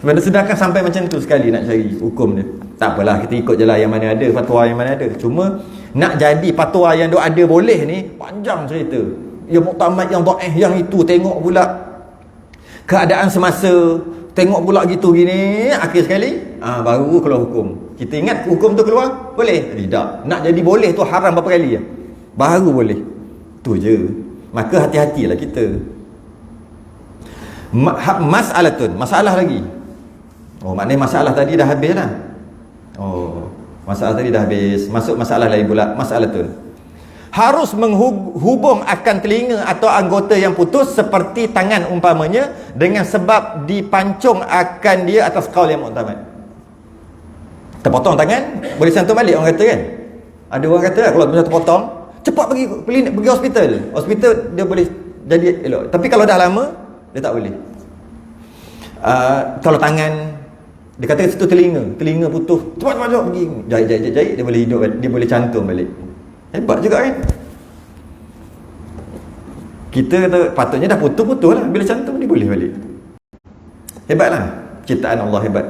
Sedangkan sampai macam tu sekali nak cari hukum dia. Tak apalah, kita ikut je lah yang mana ada, fatwa yang mana ada. Cuma nak jadi fatwa yang ada boleh ni panjang cerita. Yang muktamad, yang dhaif, yang itu, tengok pula keadaan semasa, tengok pula gitu gini, akhir sekali baru keluar hukum. Kita ingat hukum tu keluar, boleh? Tidak. Nak jadi boleh tu haram berapa kali baru boleh. Tu je. Maka hati-hatilah kita. Masalah lagi. Maknanya masalah tadi dah habis lah. Masalah tadi dah habis. Masuk masalah lain pula. Masalah tu harus menghubung akan telinga atau anggota yang putus seperti tangan umpamanya, dengan sebab dipancung akan dia atas qaul yang muktamad. Terpotong tangan, boleh santum balik orang kata kan. Ada orang kata kalau bisa terpotong, cepat pergi hospital. Hospital dia boleh jadi elok. Tapi kalau dah lama, dia tak boleh. Kalau tangan, dia kata situ telinga putus, cepat pergi jahit, dia boleh hidup, dia boleh cantum balik. Hebat juga kan. Kita kata patutnya dah putus lah, bila cantum dia boleh balik. Hebatlah, ciptaan Allah hebat.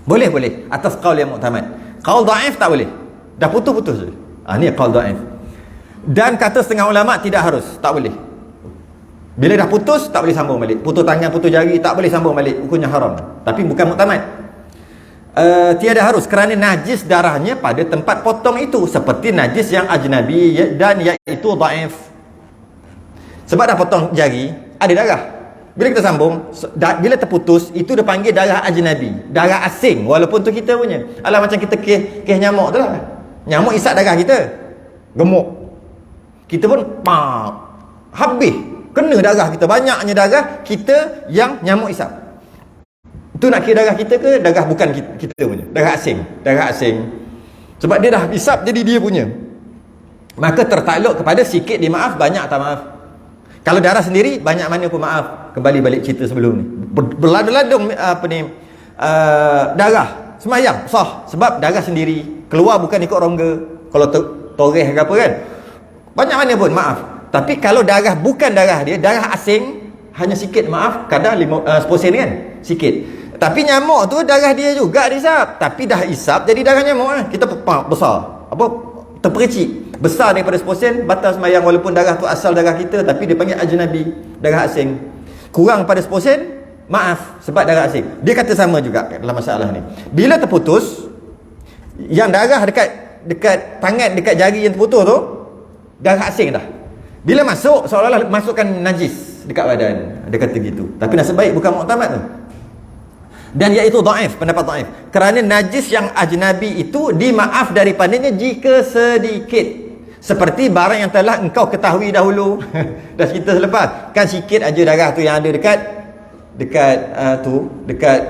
Boleh atas qaul yang muktamad. Qaul dhaif tak boleh, dah putus je. Ni qaul dhaif. Dan kata setengah ulama tidak harus, tak boleh. Bila dah putus tak boleh sambung balik. Putus tangan, putus jari, tak boleh sambung balik, hukumnya haram. Tapi bukan muktamad. Tiada harus, kerana najis darahnya pada tempat potong itu, seperti najis yang ajnabi dan iaitu dhaif. Sebab dah potong jari, ada darah. Bila kita sambung, bila terputus, itu dia panggil darah ajnabi, darah asing, walaupun tu kita punya. Alah, macam kita kes nyamuk tu lah. Nyamuk isap darah kita, gemuk, kita pun habis, kena darah kita, banyaknya darah kita yang nyamuk isap. Itu nak kira darah kita ke darah bukan kita punya, darah asing. Sebab dia dah isap jadi dia punya, maka tertakluk kepada sikit dia maaf, banyak tak maaf. Kalau darah sendiri, banyak mana pun maaf. Kembali balik cerita sebelum ni, berladung darah semayang sah, sebab darah sendiri keluar, bukan ikut rongga. Kalau toreh ke apa kan, banyak mana pun maaf. Tapi kalau darah bukan darah dia, darah asing, hanya sikit maaf, kadar 10% kan, sikit. Tapi nyamuk tu darah dia juga dihisap, tapi dah hisap jadi darah nyamuk lah. Kita besar, terpercik, besar daripada 10%, batal semayang, walaupun darah tu asal darah kita, tapi dia panggil ajnabi, darah asing. Kurang pada 10%, maaf, sebab darah asing. Dia kata sama juga dalam masalah ni. Bila terputus, yang darah dekat tangan, dekat jari yang terputus tu, darah asing dah. Bila masuk, seolah-olah masukkan najis dekat badan. Dia kata gitu. Tapi nasib baik bukan muktamad tu. Dan iaitu dhaif, pendapat dhaif. Kerana najis yang ajnabi itu dimaaf daripadanya jika sedikit. Seperti barang yang telah engkau ketahui dahulu. Dah cerita selepas. Kan sikit aja darah tu yang ada dekat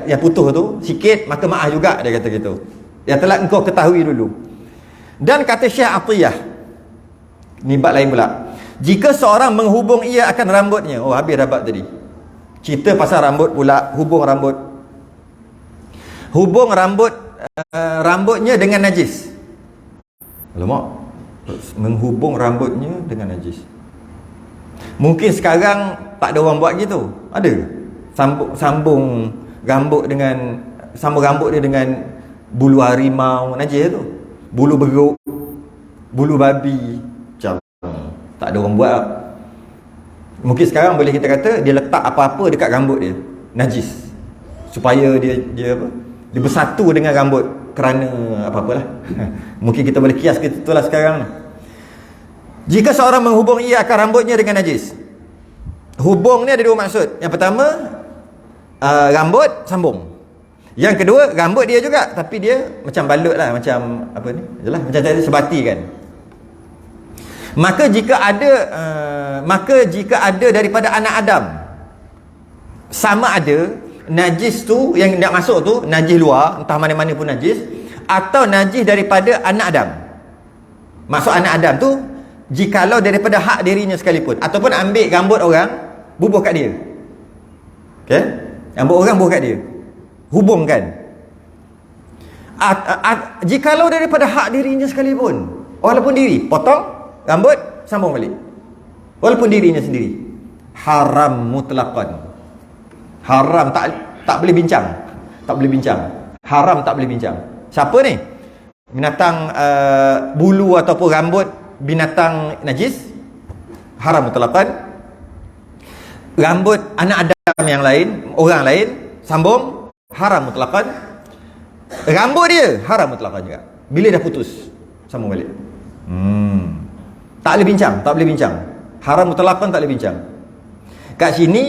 yang putus tu, sikit, maka maaf juga, dia kata gitu. Yang telah engkau ketahui dulu. Dan kata Syekh Atiyah, ni bab lain pula. Jika seorang menghubung ia akan rambutnya. Oh, habis dah bab tadi. Cerita pasal rambut pula, hubung rambut. Hubung rambutnya dengan najis. Alamak. Menghubung rambutnya dengan najis. Mungkin sekarang tak ada orang buat gitu. Ada. Sambung rambut dia dengan bulu harimau najis tu. Bulu beruk, bulu babi. Macam tak ada orang buat. Mungkin sekarang boleh kita kata dia letak apa-apa dekat rambut dia, najis. Supaya dia bersatu dengan rambut kerana apa-apalah. Mungkin kita boleh kias ke itulah sekarang. Jika seorang menghubung ia akan rambutnya dengan najis. Hubung ni ada dua maksud. Yang pertama, rambut sambung. Yang kedua, rambut dia juga, tapi dia macam balut lah, macam apa ni? Yalah, macam tadi sebati kan. Maka jika ada daripada anak Adam, sama ada najis tu yang nak masuk tu najis luar, entah mana-mana pun najis, atau najis daripada anak Adam. Maksud anak Adam tu jikalau daripada hak dirinya sekalipun, ataupun ambil rambut orang bubuh kat dia. Okey? Rambut orang bubuh kat dia. Hubungkan. Jikalau daripada hak dirinya sekalipun, walaupun diri, potong rambut, sambung balik. Walaupun dirinya sendiri. Haram mutlaqan. Haram, tak boleh bincang. Tak boleh bincang. Haram, tak boleh bincang. Siapa ni? Binatang bulu ataupun rambut binatang najis, haram mutlaqan. Rambut anak Adam yang lain, orang lain, sambung, haram mutlaqan. Rambut dia haram mutlaqan juga. Bila dah putus, sambung balik. Tak boleh bincang, tak boleh bincang. Haram mutlaqan, tak boleh bincang. Dekat sini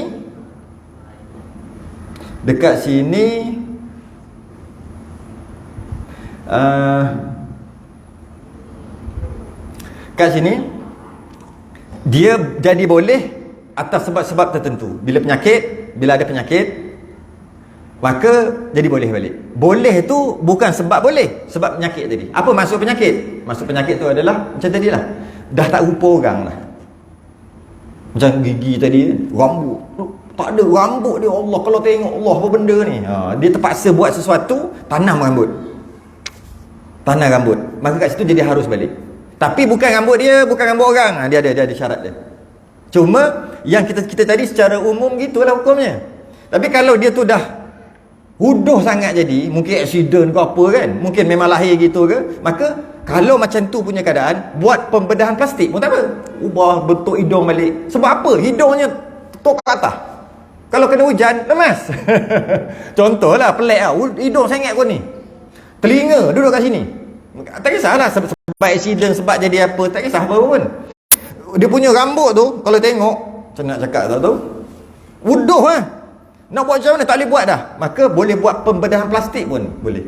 kat sini dia jadi boleh atas sebab-sebab tertentu. Bila ada penyakit, maka jadi boleh balik. Boleh tu bukan sebab boleh, sebab penyakit tadi. Apa maksud penyakit? Maksud penyakit tu adalah macam tadilah, dah tak rupa orang lah. Macam gigi tadi, rambut tak ada rambut dia, Allah, kalau tengok Allah apa benda ni, dia terpaksa buat sesuatu, tanam rambut, maka kat situ jadi harus balik. Tapi bukan rambut dia, bukan rambut orang, dia ada syarat dia. Cuma yang kita tadi secara umum gitulah hukumnya. Tapi kalau dia tu dah huduh sangat, jadi mungkin accident ke apa kan, mungkin memang lahir gitu ke, maka kalau macam tu punya keadaan, buat pembedahan plastik pun tak apa. Ubah bentuk hidung balik. Sebab apa? Hidungnya tok ke atas. Kalau kena hujan, lemas. Contohlah, pelik lah. Hidung sangat kau ni. Telinga duduk kat sini. Tak kisahlah sebab accident, sebab jadi apa, tak kisah apa pun. Dia punya rambut tu, kalau tengok, macam nak cakap tak tahu, wuduh lah. Nak buat macam mana? Tak boleh buat dah. Maka boleh buat pembedahan plastik pun boleh.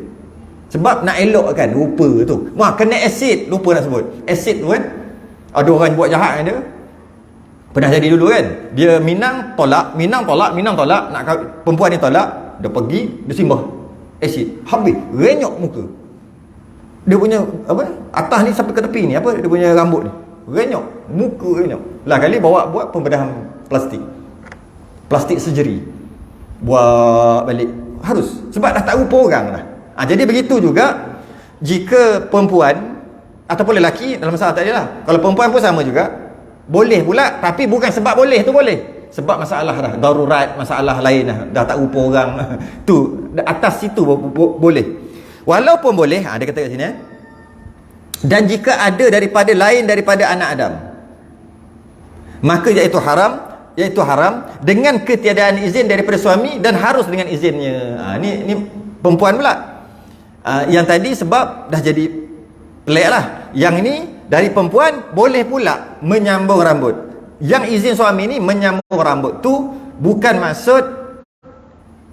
Sebab nak elokkan rupa tu. Kena asid, lupa nak sebut. Asid tu kan, ada orang buat jahat kan dia. Pernah jadi dulu kan, dia Minang tolak, nak perempuan ni tolak, dia pergi, dia simbah asid, habis renyok muka dia punya apa, atas ni sampai ke tepi ni, apa dia punya rambut ni, renyok, muka renyok. Lah kali bawa buat pembedahan plastik surgery, buat balik, harus, sebab dah tak rupa orang dah. Jadi begitu juga jika perempuan ataupun lelaki, dalam masalah tak adalah. Kalau perempuan pun sama juga, boleh pula, tapi bukan sebab boleh tu boleh, sebab masalah dah, darurat, masalah lain dah tak rupa orang tu, atas situ boleh. Walaupun boleh, dia kata kat sini, dan jika ada daripada lain daripada anak Adam, maka iaitu haram dengan ketiadaan izin daripada suami dan harus dengan izinnya. Ni perempuan pula. Yang tadi sebab dah jadi pelik lah. Yang ini dari perempuan boleh pula menyambung rambut. Yang izin suami ni menyambung rambut tu bukan maksud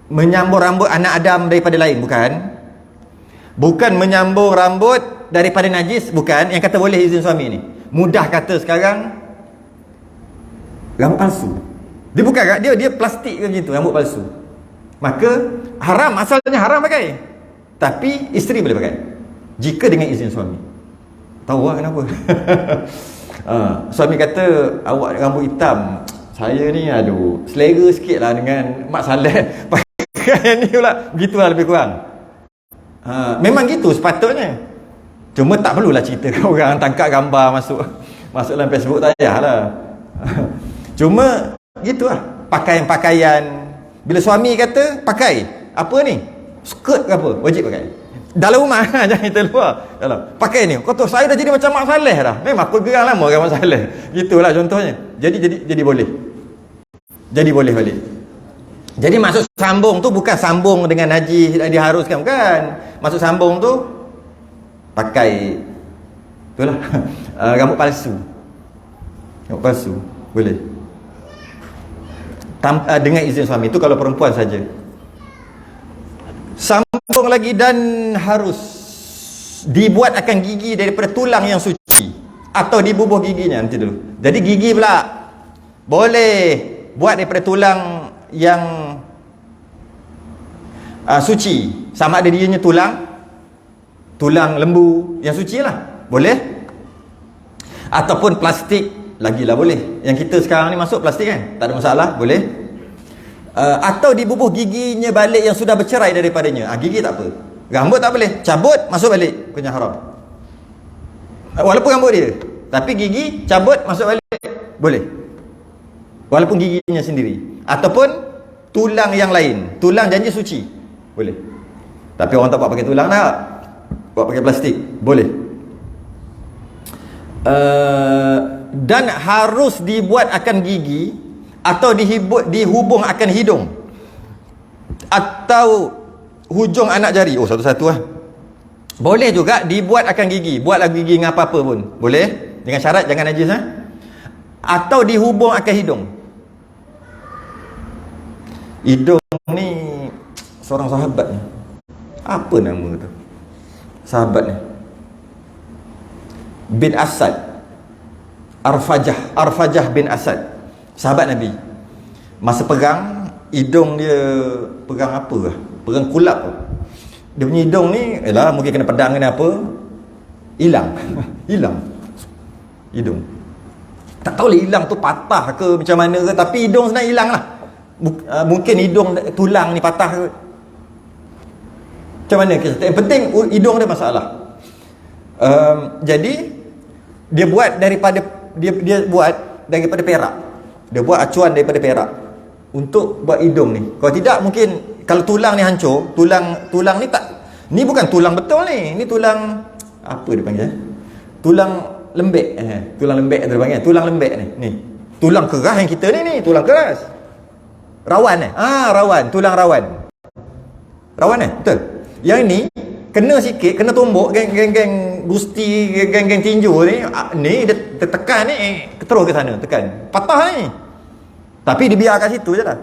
menyambung rambut anak Adam daripada lain, bukan. Bukan menyambung rambut daripada najis, bukan. Yang kata boleh izin suami ni. Mudah kata sekarang rambut palsu. Dia bukan, dia plastik ke macam tu, rambut palsu. Maka haram, asalnya haram pakai. Tapi isteri boleh pakai jika dengan izin suami. Tahu lah kenapa? Suami kata, awak rambut hitam, saya ni aduh selera sikit lah dengan Mak Saleh pakai ni pula. Begitulah lebih kurang. Memang gitu sepatutnya. Cuma tak perlulah cerita orang tangkap gambar masuk dalam Facebook, tak payahlah. Cuma gitulah pakaian-pakaian. Bila suami kata pakai apa ni, skirt ke apa, wajib pakai dalam rumah. Jangan kita luar dalam pakai ni. Kau tahu saya dah jadi macam Mak Saleh dah. Memang aku gerang lama dengan Mak Saleh. Gitulah contohnya. Jadi boleh. Jadi boleh balik. Jadi maksud sambung tu bukan sambung dengan najis diharuskan, bukan. Maksud sambung tu pakai itulah rambut palsu. Rambut palsu boleh. Dengan izin suami. Itu kalau perempuan saja. Sambung lagi, dan harus dibuat akan gigi daripada tulang yang suci atau dibubuh giginya. Nanti dulu. Jadi gigi pula boleh buat daripada tulang yang suci. Sama ada dianya tulang lembu yang suci lah, boleh. Ataupun plastik, lagilah boleh. Yang kita sekarang ni masuk plastik kan, tak ada masalah, boleh. Atau dibubuh giginya balik yang sudah bercerai daripadanya. Gigi tak apa, rambut tak boleh, cabut masuk balik, punya haram. Walaupun rambut dia, tapi gigi cabut masuk balik boleh, walaupun giginya sendiri. Ataupun tulang yang lain, tulang janji suci, boleh. Tapi orang tak buat pakai tulang nak, buat pakai plastik, boleh. Dan harus dibuat akan gigi atau dihubung akan hidung atau hujung anak jari. Satu-satu lah. Boleh juga dibuat akan gigi. Buatlah gigi dengan apa-apa pun boleh, dengan syarat jangan najis Atau dihubung akan hidung. Hidung ni seorang sahabat ni, apa nama tu sahabat ni, bin Asad, Arfajah bin Asad, sahabat Nabi. Masa perang, hidung dia pegang apa lah, pegang kulap. Dia punya hidung ni mungkin kena pedang kena apa, hilang. Hilang hidung. Tak tahu lah hilang tu patah ke macam mana ke, tapi hidung sebenarnya hilang lah. Mungkin hidung tulang ni patah ke, macam mana ke, yang penting hidung dia masalah. Jadi dia buat daripada perak. Dia buat acuan daripada perak untuk buat hidung ni. Kalau tidak, mungkin kalau tulang ni hancur, tulang ni tak, ni bukan tulang betul ni. Ni tulang apa dia panggil? Tulang lembek. Tulang lembek dia panggil. Tulang lembek ni. Ni. Tulang keras yang kita ni tulang keras. Rawan rawan, tulang rawan. Rawan betul. Yang ni kena sikit, kena tumbuk geng-geng gusti, geng-geng tinju ni dia tekan ni, terus ke sana tekan. Patah ni. Tapi dia biar kat situ je lah.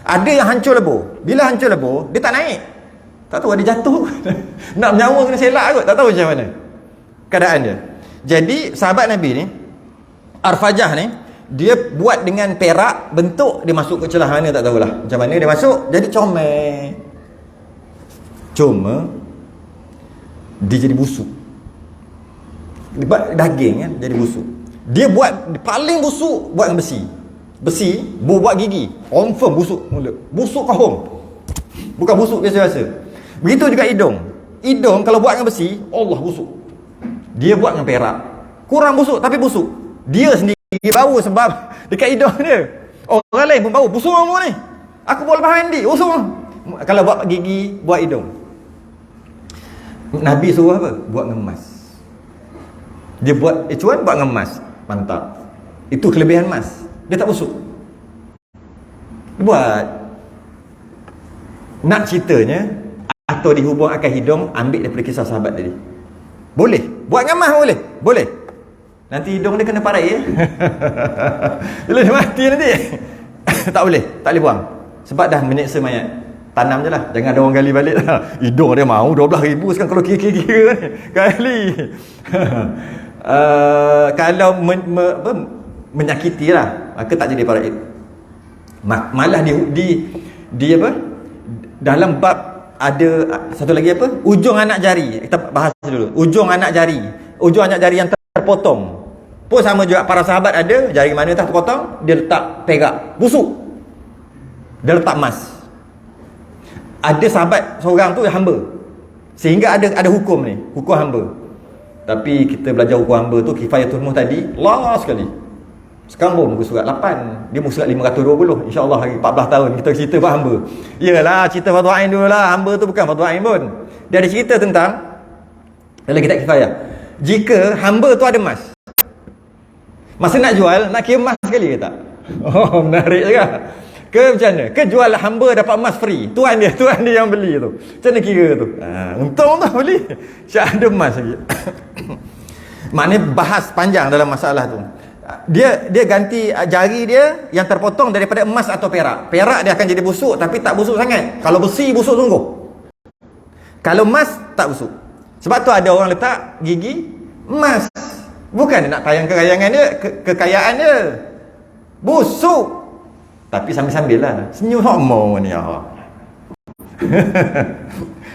Ada yang hancur lebur. Bila hancur lebur, dia tak naik. Tak tahu ada jatuh. Nak menyawa kena selak kot, tak tahu macam mana keadaan dia. Jadi sahabat Nabi ni, Arfajah ni, dia buat dengan perak, bentuk dia masuk ke celah mana tak tahulah. Macam mana dia masuk, jadi comel. Cuma dia jadi busuk. Daging kan jadi busuk. Dia buat paling busuk buat dengan besi buat gigi, confirm busuk mulut, busuk kahong, bukan busuk biasa-biasa. Begitu juga hidung kalau buat dengan besi, Allah busuk. Dia buat dengan perak, kurang busuk tapi busuk. Dia sendiri bau sebab dekat hidung dia. Orang lain pun bau, busuk semua ni. Aku buat lepas mandi, busuk. Kalau buat gigi, buat hidung. Nabi suruh apa? Buat ngemas. Dia buat acuan, buat ngemas. Mantap. Itu kelebihan emas. Dia tak busuk. Dia buat. Nak ceritanya, atau dihubung akan hidung, ambil daripada kisah sahabat tadi. Boleh. Buat ngemas boleh. Boleh. Nanti hidung dia kena parai ya. Bila dia mati nanti. Tak boleh buang. Sebab dah menyeksa mayat. Tanam je lah, jangan ada orang gali balik lah. Hidung dia mau 12,000 sekarang kalau kira-kira ni kali. Kalau menyakiti lah, maka tak jadi faraid. Malah di apa, dalam bab ada satu lagi apa, ujung anak jari. Kita bahas dulu ujung anak jari yang terpotong pun sama juga. Para sahabat ada jari mana tak terpotong, dia letak perak busuk, dia letak emas. Ada sahabat seorang tu hamba, sehingga ada hukum ni, hukum hamba. Tapi kita belajar hukum hamba tu kifayatul muhtadi last sekali. Sekarang baru muka surat 8, dia muka surat 520. InsyaAllah hari 14 tahun kita cerita pasal hamba. Yalah, cerita fardu ain dulu lah. Hamba tu bukan fardu ain pun. Dia ada cerita tentang dalam kitab kifayah, jika hamba tu ada emas, masa nak jual, nak kira emas sekali ke tak? Oh, menarik juga. Ke macam mana? Ke jual hamba dapat emas free, tuan dia yang beli tu. Macam mana kira tu? Untung tak beli, Syak ada emas lagi. Maknanya bahas panjang dalam masalah tu. Dia ganti jari dia yang terpotong daripada emas atau perak. Perak dia akan jadi busuk, tapi tak busuk sangat. Kalau besi busuk sungguh. Kalau emas tak busuk. Sebab tu ada orang letak gigi emas. Bukan dia nak tayang kekayangan dia, kekayaan dia. Busuk. Tapi sambil-sambil lah, senyum homo ni.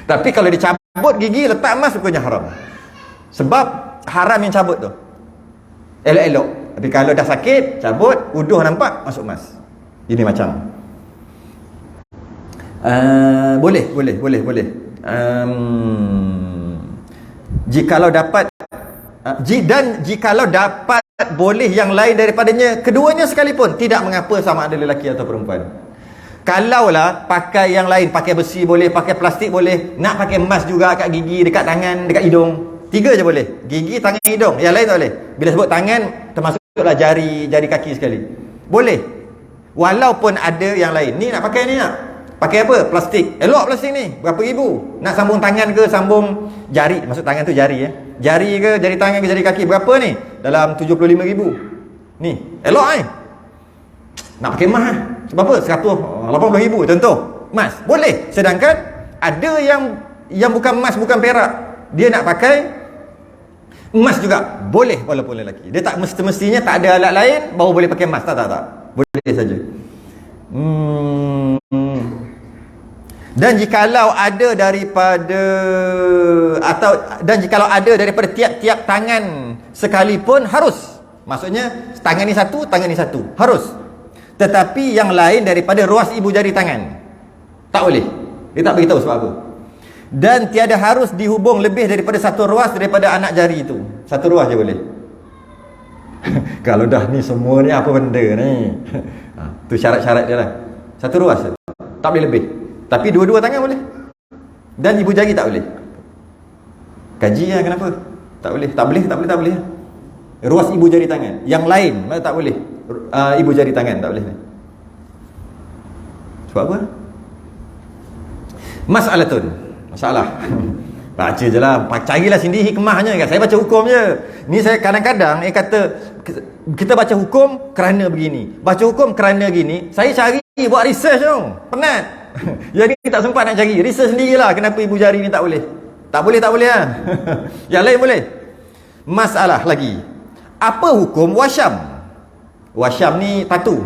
Tapi kalau dicabut gigi letak emas, bukannya haram. Sebab haram yang cabut tu elok-elok. Tapi kalau dah sakit, cabut, uduh nampak, masuk emas. Ini macam boleh. Jikalau dapat jikalau dapat boleh yang lain daripadanya, keduanya sekalipun, tidak mengapa sama ada lelaki atau perempuan. Kalaulah pakai yang lain, pakai besi boleh, pakai plastik boleh, nak pakai emas juga kat gigi, dekat tangan, dekat hidung, 3 je boleh. Gigi, tangan, hidung. Yang lain tak boleh. Bila sebut tangan, termasuklah jari kaki sekali. Boleh. Walaupun ada yang lain. Ni nak pakai ni nak. Pakai apa? Plastik. Elok plastik ni. Berapa ribu? Nak sambung tangan ke sambung jari? Maksud tangan tu jari Jari ke, jari tangan ke, jari kaki. Berapa ni? Dalam 75,000. Ni. Elok nak pakai emas sebab apa? 180,000 contoh. Emas. Boleh. Sedangkan ada yang bukan emas, bukan perak, dia nak pakai emas juga. Boleh walaupun lelaki. Dia tak mestinya tak ada alat lain baru boleh pakai emas. Tak. Boleh saja. Dan jikalau ada daripada tiap-tiap tangan sekalipun, harus. Maksudnya tangan ni satu, harus. Tetapi yang lain daripada ruas ibu jari tangan, tak boleh. Dia tak beritahu sebab apa. Dan tiada harus dihubung lebih daripada satu ruas daripada anak jari itu. Satu ruas je boleh. Kalau dah ni semua ni apa benda ni? Tu syarat-syarat dia lah. Satu ruas je. Tak boleh lebih. Tapi dua-dua tangan boleh. Dan ibu jari tak boleh. Kaji lah kenapa? Tak boleh. Ruas ibu jari tangan. Yang lain tak boleh. Ibu jari tangan tak boleh. Sebab apa? Masalah. Baca je lah. Carilah sendiri hikmahnya kan. Saya baca hukum je. Ni saya kadang-kadang kata kita baca hukum kerana begini, baca hukum kerana gini. Saya cari buat research tu. Penat. Jadi tak sempat nak cari. Research sendirilah kenapa ibu jari ni tak boleh. Tak boleh lah. Yang lain boleh. Masalah lagi. Apa hukum wasyam? Wasyam ni tatu.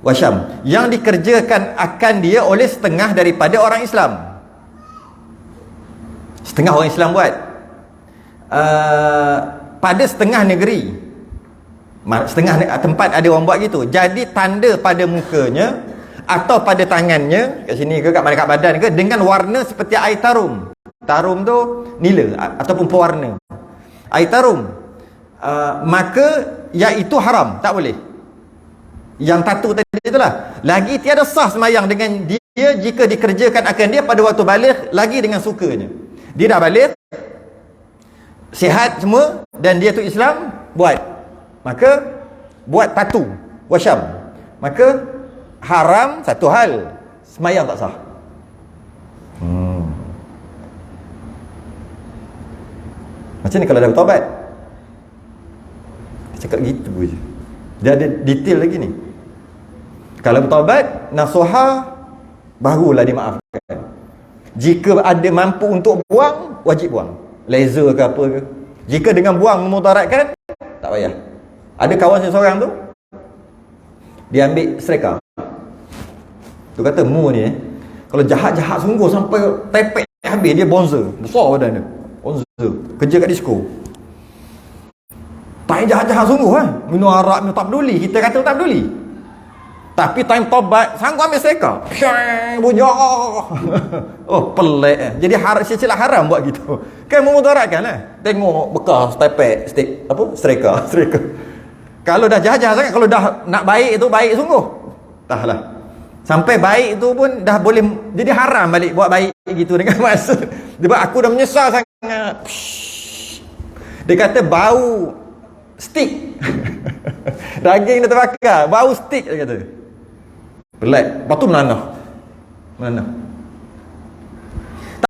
Wasyam yang dikerjakan akan dia oleh setengah daripada orang Islam. Setengah orang Islam buat. Pada setengah negeri, setengah tempat ada orang buat gitu. Jadi tanda pada mukanya atau pada tangannya, kat sini ke, kat mana, kat badan ke, dengan warna seperti air tarum. Tarum tu nila ataupun pewarna. Air tarum. Maka iaitu haram, tak boleh. Yang tatu tadi itulah. Lagi tiada sah semayang dengan dia jika dikerjakan akan dia pada waktu baligh, lagi dengan sukanya. Dia dah baligh, sihat semua, dan dia tu Islam, buat. Maka buat tatu, wasyam. Maka haram satu hal, semayang tak sah. Macam ni kalau dah bertaubat. Cakap gitu je. Dia ada detail lagi ni. Kalau bertaubat, nasuha barulah dimaafkan. Jika ada mampu untuk buang, wajib buang. Laser ke apa ke. Jika dengan buang memudaratkan, tak payah. Ada kawan saya seorang tu, dia ambil serika. Tu kata mu ni kalau jahat-jahat sungguh sampai tepek habis, dia bonzer. Besar badan dia. Bonzer. Kerja kat disco. Tak jahat-jahat sungguh kan. Minum arak, minum tak peduli. Kita kata tak peduli. Tapi time tobat, sanggup ambil serika. Bunyak. Oh, pelik. Jadi secara haram buat gitu. Kan memudaratkan lah. Tengok bekas tepek, serika. Kalau dah jahat-jahat sangat, kalau dah nak baik itu baik sungguh. Tahlah. Sampai baik itu pun dah boleh jadi haram balik buat baik gitu dengan maksud. Sebab aku dah menyesal sangat. Dia kata bau stick. Daging dah terbakar, bau stick dia kata. Pelik. Lepas tu menanah.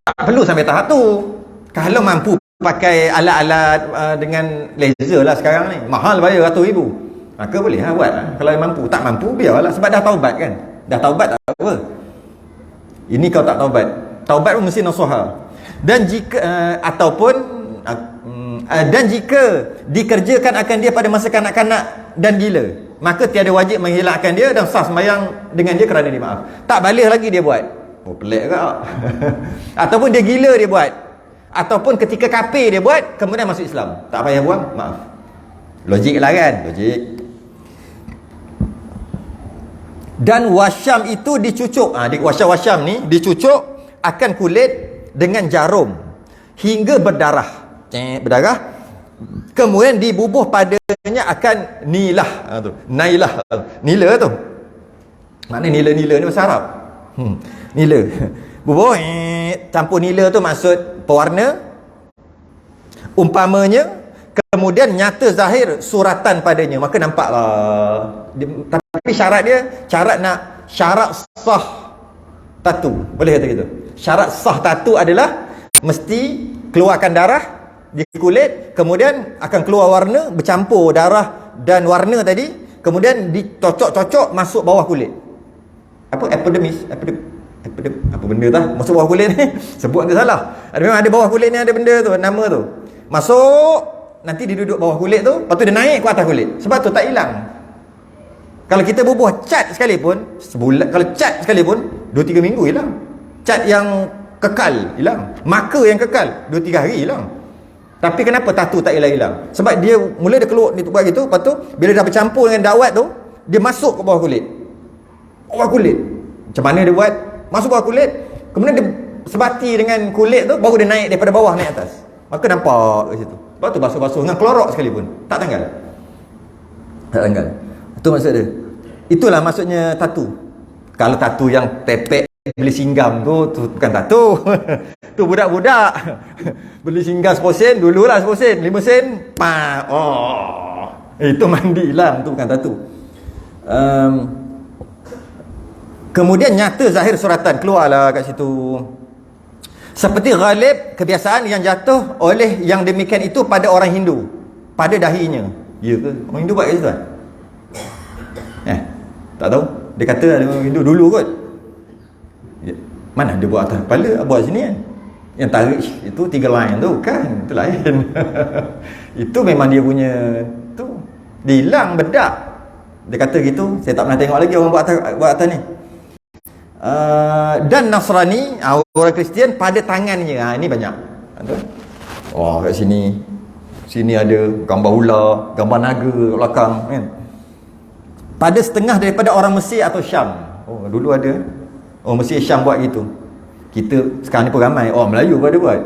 Tak perlu sampai tahap tu. Kalau mampu pakai alat-alat dengan laser lah sekarang ni, mahal bayar RM100,000, maka boleh lah buat lah. Kalau mampu. Tak mampu biarlah, sebab dah taubat kan. Dah taubat tak apa. Ini kau tak taubat. Taubat pun mesti nasuha. Dan jika dan jika dikerjakan akan dia pada masa kanak-kanak dan gila, maka tiada wajib menghilangkan dia dan sah sembahyang dengan dia kerana dia maaf. Tak balik lagi dia buat. Oh, pelik ke? Ataupun dia gila dia buat. Ataupun ketika kafir dia buat, kemudian masuk Islam. Tak payah buang, maaf. Logik lah kan? Logik. Dan wasyam itu dicucuk. Wasyam ni dicucuk akan kulit dengan jarum hingga berdarah. Berdarah. Kemudian dibubuh padanya akan nilah. Nailah. Nila tu. Mana nila-nila ni bahasa Arab? Nila. Bubuh campur nila tu maksud pewarna. Umpamanya kemudian nyata zahir suratan padanya, maka nampaklah. Tapi syarat dia, syarat sah tatu. Boleh kata gitu. Syarat sah tatu adalah mesti keluarkan darah di kulit, kemudian akan keluar warna, bercampur darah dan warna tadi, kemudian dicocok-cocok masuk bawah kulit. Apa? Epidermis. Apa benda tah? Masuk bawah kulit ni. Sebut dia salah. Memang ada bawah kulit ni ada benda tu, nama tu. Masuk, nanti dia duduk bawah kulit tu, lepas tu dia naik ke atas kulit. Sebab tu tak hilang. Kalau kita bubuh cat sekalipun, sebulan, kalau cat sekalipun 2-3 minggu hilang. Cat yang kekal hilang. Maka yang kekal 2-3 hari hilang. Tapi kenapa tatu tak hilang-hilang? Sebab dia mula dia keluar, dia buat gitu, lepas tu bila dah bercampur dengan dawat tu, dia masuk ke bawah kulit. Bawah kulit. Macam mana dia buat? Masuk bawah kulit, kemudian dia sebati dengan kulit tu, baru dia naik daripada bawah naik atas. Maka nampak ke situ. Lepas tu basuh-basuh dengan klorok sekalipun, tak tanggal. Tak tanggal. Itu maksud dia. Itulah maksudnya tatu. Kalau tatu yang tepek beli singgam tu bukan tatu. Tu budak-budak beli singgam 10 sen, dululah 10 sen, 5 sen, itu mandi hilang, tu bukan tatu. Kemudian nyata zahir suratan, keluarlah kat situ. Seperti ghalib, kebiasaan yang jatuh oleh yang demikian itu pada orang Hindu, pada dahinya. Ya ke? Orang Hindu buat kat situ kan? Tak tahu. Dia kata ada orang Hindu dulu kot. Ya. Mana dia buat atas kepala, buat sini kan? Yang tarik itu 3 line tu kan? Itu lain. Itu memang dia punya tu. Dia hilang bedak. Dia kata gitu. Saya tak pernah tengok lagi orang buat atas ni. Dan Nasrani, orang Kristian pada tangannya. Ini banyak. Kat sini ada gambar ular, gambar naga kat belakang kan. Pada setengah daripada orang Mesir atau Syam. Dulu ada orang Mesir, Syam buat gitu. Kita sekarang ni pun ramai orang Melayu pun ada buat.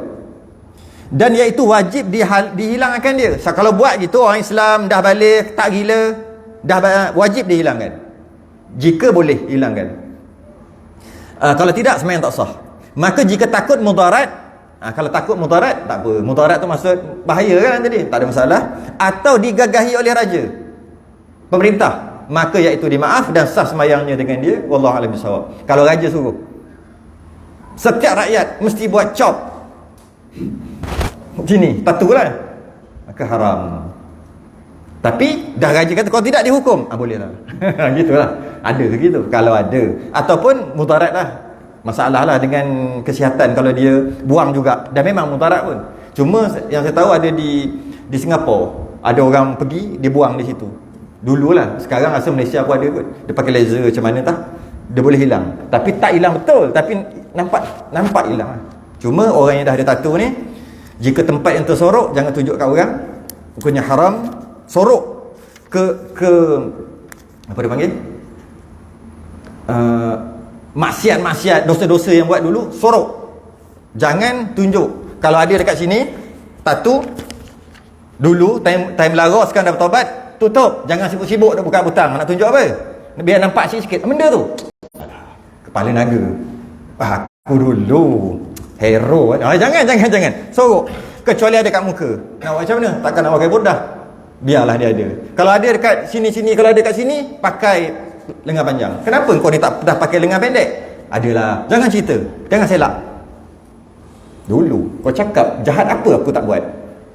Dan iaitu wajib dihilangkan dia. Kalau buat gitu orang Islam dah balik, tak gila, dah wajib dihilangkan. Jika boleh hilangkan. Kalau tidak, sembahyang tak sah. Maka jika takut mudarat, kalau takut mudarat, tak apa. Mudarat tu maksud bahaya kan tadi, tak ada masalah. Atau digagahi oleh raja, pemerintah, maka iaitu dimaaf dan sah sembahyangnya dengan dia. Wallahu a'lam bishawab. Kalau raja suruh, setiap rakyat mesti buat chop sini, tatu lah, maka haram. Tapi dah raja kata kalau tidak dihukum, boleh lah. Gitulah. Ada begitu. Kalau ada, ataupun mudarat lah, masalah lah dengan kesihatan kalau dia buang juga, dan memang mudarat pun. Cuma yang saya tahu ada di Singapura, ada orang pergi dia buang di situ dululah. Sekarang rasa Malaysia pun ada kot, dia pakai laser macam mana tak, dia boleh hilang, tapi tak hilang betul, tapi nampak hilang. Cuma orang yang dah ada tattoo ni, jika tempat yang tersorok jangan tunjuk kat orang, hukumnya haram. Sorok ke apa dia panggil, maksiat-maksiat, dosa-dosa yang buat dulu, sorok, jangan tunjuk. Kalau ada dekat sini tattoo dulu time lara, sekarang dah bertaubat, tutup, jangan sibuk-sibuk dah buka butang, nak tunjuk apa, biar nampak sikit benda tu. Kepala naga, aku dulu hero. Jangan sorok, kecuali ada kat muka. Nak buat macam mana? Takkan nak pakai bodah, biarlah dia ada. Kalau ada dekat sini, kalau ada kat sini, pakai lengan panjang. Kenapa kau ni tak dah pakai lengan pendek? Adalah, jangan cerita, jangan selak. Dulu kau cakap jahat apa aku tak buat,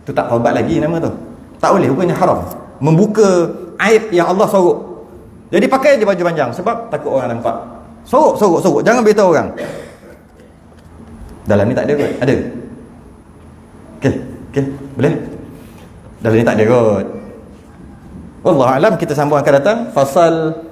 tu tak taubat lagi nama tu. Tak boleh, hukumnya haram. Membuka aib yang Allah sorok. Jadi pakai je baju panjang sebab takut orang nampak. Sorok, jangan beritahu orang. Dalam ni tak ada kot? Ada? Okey, boleh? Dalam ni tak ada kot. Wallahu alam, kita sambung akan datang fasal